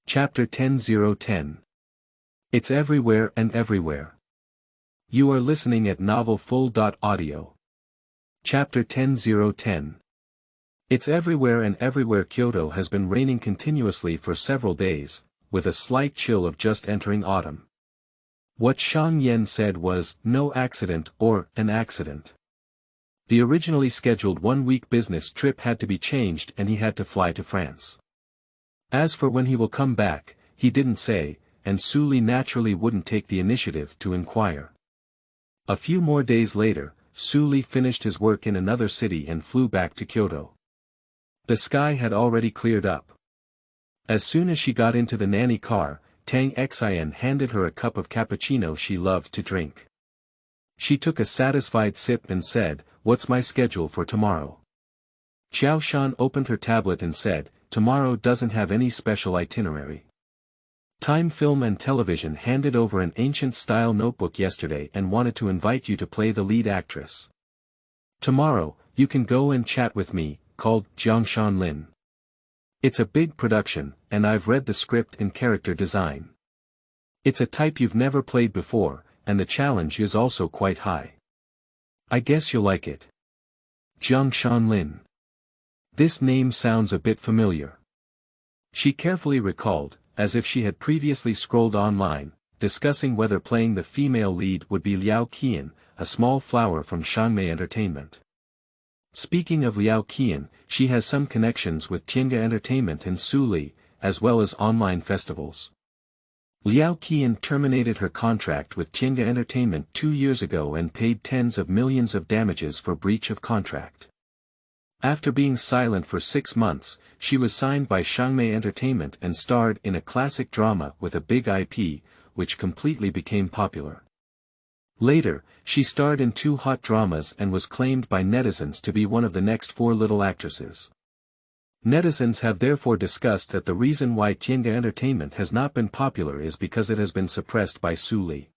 Chapter 10:10. It's everywhere and everywhere. You are listening at novelfull.audio. Chapter 10:10. It's everywhere and everywhere. Kyoto has been raining continuously for several days, with a slight chill of just entering autumn. What Shang Yan said was, no accident or an accident. The originally scheduled one-week business trip had to be changed and he had to fly to France. As for when he will come back, he didn't say, and Su Li naturally wouldn't take the initiative to inquire. A few more days later, Su Li finished his work in another city and flew back to Kyoto. The sky had already cleared up. As soon as she got into the nanny car, Text+Entertainment handed her a cup of cappuccino she loved to drink. She took a satisfied sip and said, "What's my schedule for tomorrow?" Xiao Shan opened her tablet and said, "Tomorrow doesn't have any special itinerary. Time Film and Television handed over an ancient-style notebook yesterday and wanted to invite you to play the lead actress. Tomorrow, you can go and chat with me, called Jiangshan Lin. It's a big production, and I've read the script and character design. It's a type you've never played before, and the challenge is also quite high. I guess you'll like it." Jiangshan Lin. This name sounds a bit familiar. She carefully recalled, as if she had previously scrolled online, discussing whether playing the female lead would be Liao Qian, a small flower from Shangmei Entertainment. Speaking of Liao Qian, she has some connections with Text++ Entertainment and Su Li, as well as online festivals. Liao Qian terminated her contract with Text++ Entertainment 2 years ago and paid tens of millions of damages for breach of contract. After being silent for 6 months, she was signed by Shangmei Entertainment and starred in a classic drama with a big IP, which completely became popular. Later, she starred in 2 hot dramas and was claimed by netizens to be one of the next 4 little actresses. Netizens have therefore discussed that the reason why Text++ Entertainment has not been popular is because it has been suppressed by Su Li.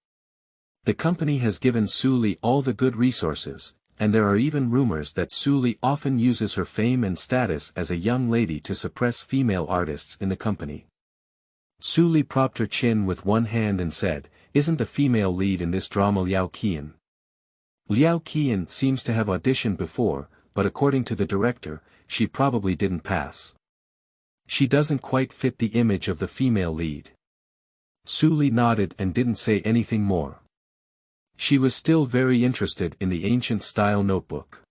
The company has given Su Li all the good resources, and there are even rumors that Su Li often uses her fame and status as a young lady to suppress female artists in the company. Su Li propped her chin with one hand and said, "Isn't the female lead in this drama Liao Qian?" Liao Qian seems to have auditioned before, but according to the director, she probably didn't pass. She doesn't quite fit the image of the female lead. Su Li nodded and didn't say anything more. She was still very interested in the ancient-style notebook.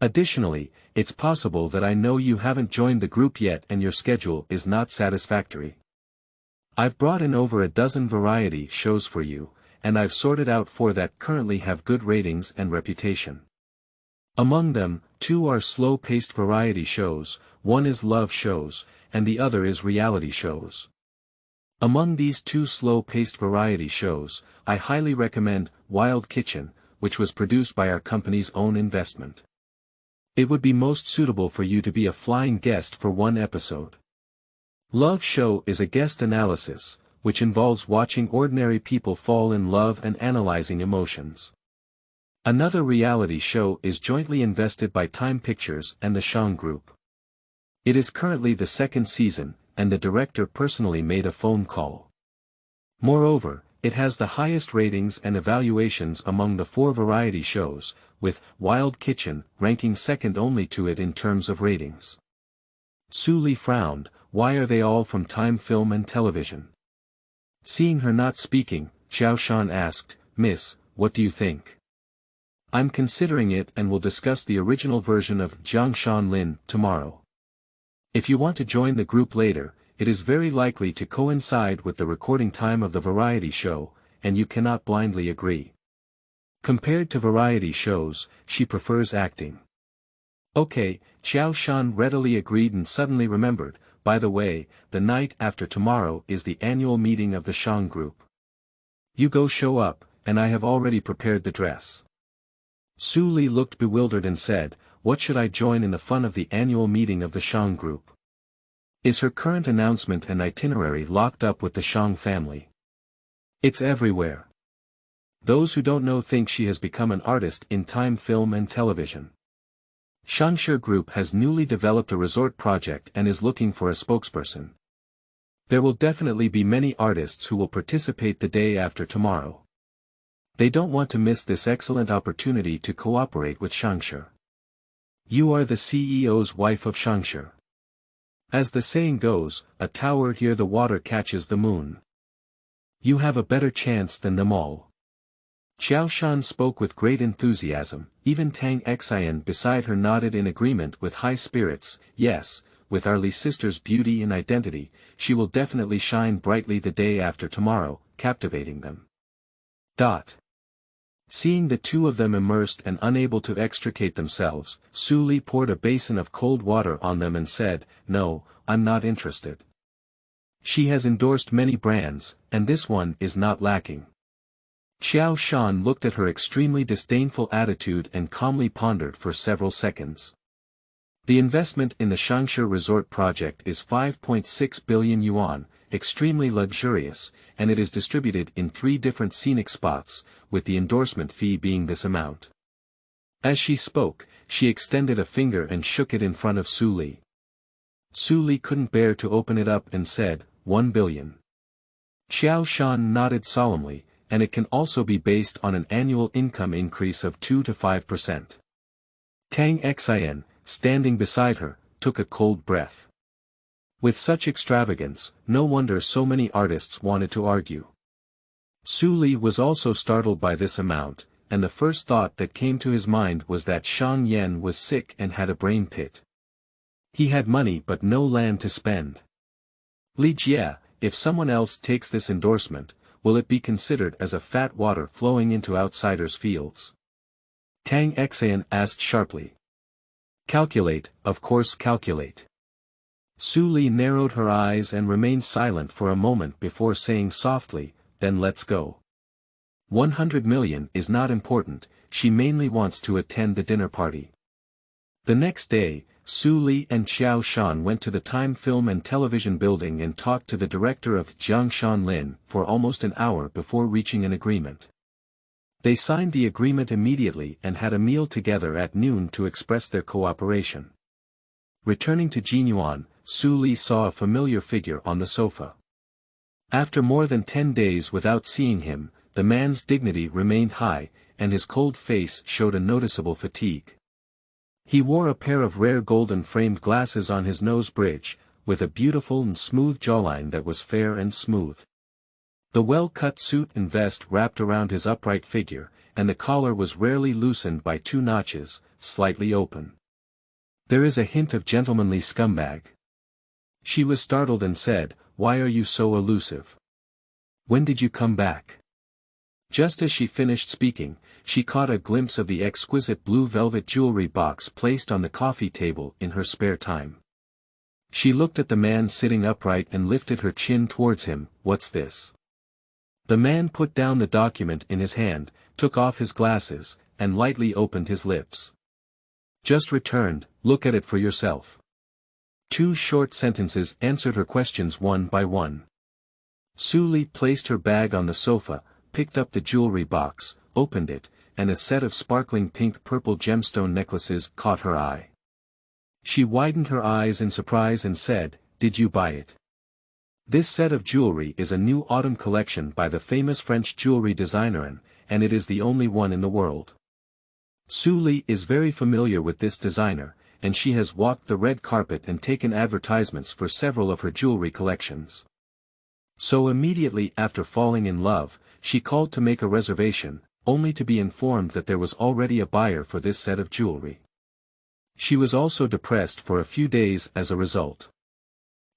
"Additionally, it's possible that I know you haven't joined the group yet and your schedule is not satisfactory. I've brought in over a dozen variety shows for you, and I've sorted out 4 that currently have good ratings and reputation. Among them, 2 are slow-paced variety shows, one is love shows, and the other is reality shows. Among these 2 slow-paced variety shows, I highly recommend Wild Kitchen, which was produced by our company's own investment. It would be most suitable for you to be a flying guest for 1 episode. Love Show is a guest analysis, which involves watching ordinary people fall in love and analyzing emotions. Another reality show is jointly invested by Time Pictures and the Shang Group. It is currently the second season, and the director personally made a phone call. Moreover, it has the highest ratings and evaluations among the 4 variety shows, with Wild Kitchen ranking second only to it in terms of ratings. Su Li frowned. Why are they all from Time Film and Television? Seeing her not speaking, Xiao Shan asked, Miss, what do you think? I'm considering it and will discuss the original version of Jiang Shan Lin tomorrow. If you want to join the group later, it is very likely to coincide with the recording time of the variety show, and you cannot blindly agree. Compared to variety shows, she prefers acting. Okay, Xiao Shan readily agreed and suddenly remembered, by the way, the night after tomorrow is the annual meeting of the Shang Group. You go show up, and I have already prepared the dress. Su Li looked bewildered and said, what should I join in the fun of the annual meeting of the Shang Group? Is her current announcement and itinerary locked up with the Shang family? It's everywhere. Those who don't know think she has become an artist in Time Film and Television. Shangshi Group has newly developed a resort project and is looking for a spokesperson. There will definitely be many artists who will participate the day after tomorrow. They don't want to miss this excellent opportunity to cooperate with Shangshi. You are the CEO's wife of Shangshi. As the saying goes, a tower here the water catches the moon. You have a better chance than them all. Xiao Shan spoke with great enthusiasm, even Tang Xian beside her nodded in agreement with high spirits. Yes, with our Li sister's beauty and identity, she will definitely shine brightly the day after tomorrow, captivating them. Seeing the two of them immersed and unable to extricate themselves, Su Li poured a basin of cold water on them and said, no, I'm not interested. She has endorsed many brands, and this one is not lacking. Xiao Shan looked at her extremely disdainful attitude and calmly pondered for several seconds. The investment in the Shangshi Resort project is 5.6 billion yuan, extremely luxurious, and it is distributed in 3 different scenic spots, with the endorsement fee being this amount. As she spoke, she extended a finger and shook it in front of Su Li. Su Li couldn't bear to open it up and said, 1 billion. Xiao Shan nodded solemnly, and it can also be based on an annual income increase of 2 to 5%. Tang Xian, standing beside her, took a cold breath. With such extravagance, no wonder so many artists wanted to argue. Su Li was also startled by this amount, and the first thought that came to his mind was that Shang Yan was sick and had a brain pit. He had money but no land to spend. Li Jie, if someone else takes this endorsement, will it be considered as a fat water flowing into outsiders' fields? Tang Xian asked sharply. Calculate, of course calculate. Su Li narrowed her eyes and remained silent for a moment before saying softly, then let's go. 100 million is not important, she mainly wants to attend the dinner party. The next day, Su Li and Xiao Shan went to the Time Film and Television building and talked to the director of Jiang Shan Lin for almost an hour before reaching an agreement. They signed the agreement immediately and had a meal together at noon to express their cooperation. Returning to Jinyuan, Su Li saw a familiar figure on the sofa. After more than 10 days without seeing him, the man's dignity remained high, and his cold face showed a noticeable fatigue. He wore a pair of rare golden-framed glasses on his nose bridge, with a beautiful and smooth jawline that was fair and smooth. The well-cut suit and vest wrapped around his upright figure, and the collar was rarely loosened by 2 notches, slightly open. There is a hint of gentlemanly scumbag. She was startled and said, why are you so elusive? When did you come back? Just as she finished speaking, she caught a glimpse of the exquisite blue velvet jewelry box placed on the coffee table in her spare time. She looked at the man sitting upright and lifted her chin towards him. What's this? The man put down the document in his hand, took off his glasses, and lightly opened his lips. Just returned, look at it for yourself. 2 short sentences answered her questions one by one. Su Li placed her bag on the sofa, picked up the jewelry box, opened it, and a set of sparkling pink-purple gemstone necklaces caught her eye. She widened her eyes in surprise and said, "Did you buy it?" This set of jewelry is a new autumn collection by the famous French jewelry designer, and it is the only one in the world. Su Li is very familiar with this designer, and she has walked the red carpet and taken advertisements for several of her jewelry collections. So immediately after falling in love, she called to make a reservation, only to be informed that there was already a buyer for this set of jewelry. She was also depressed for a few days as a result.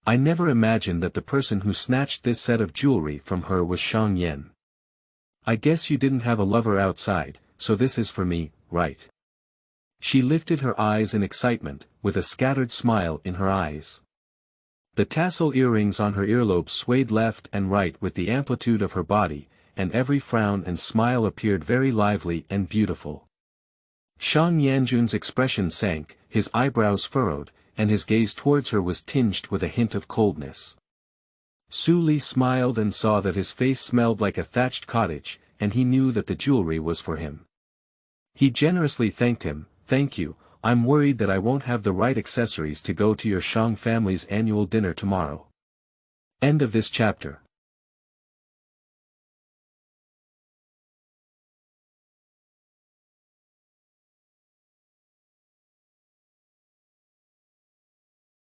I never imagined that the person who snatched this set of jewelry from her was Shang Yan. I guess you didn't have a lover outside, so this is for me, right? She lifted her eyes in excitement, with a scattered smile in her eyes. The tassel earrings on her earlobes swayed left and right with the amplitude of her body, and every frown and smile appeared very lively and beautiful. Shang Yanjun's expression sank, his eyebrows furrowed, and his gaze towards her was tinged with a hint of coldness. Su Li smiled and saw that his face smelled like a thatched cottage, and he knew that the jewelry was for him. He generously thanked him. "Thank you, I'm worried that I won't have the right accessories to go to your Shang family's annual dinner tomorrow." End of this chapter.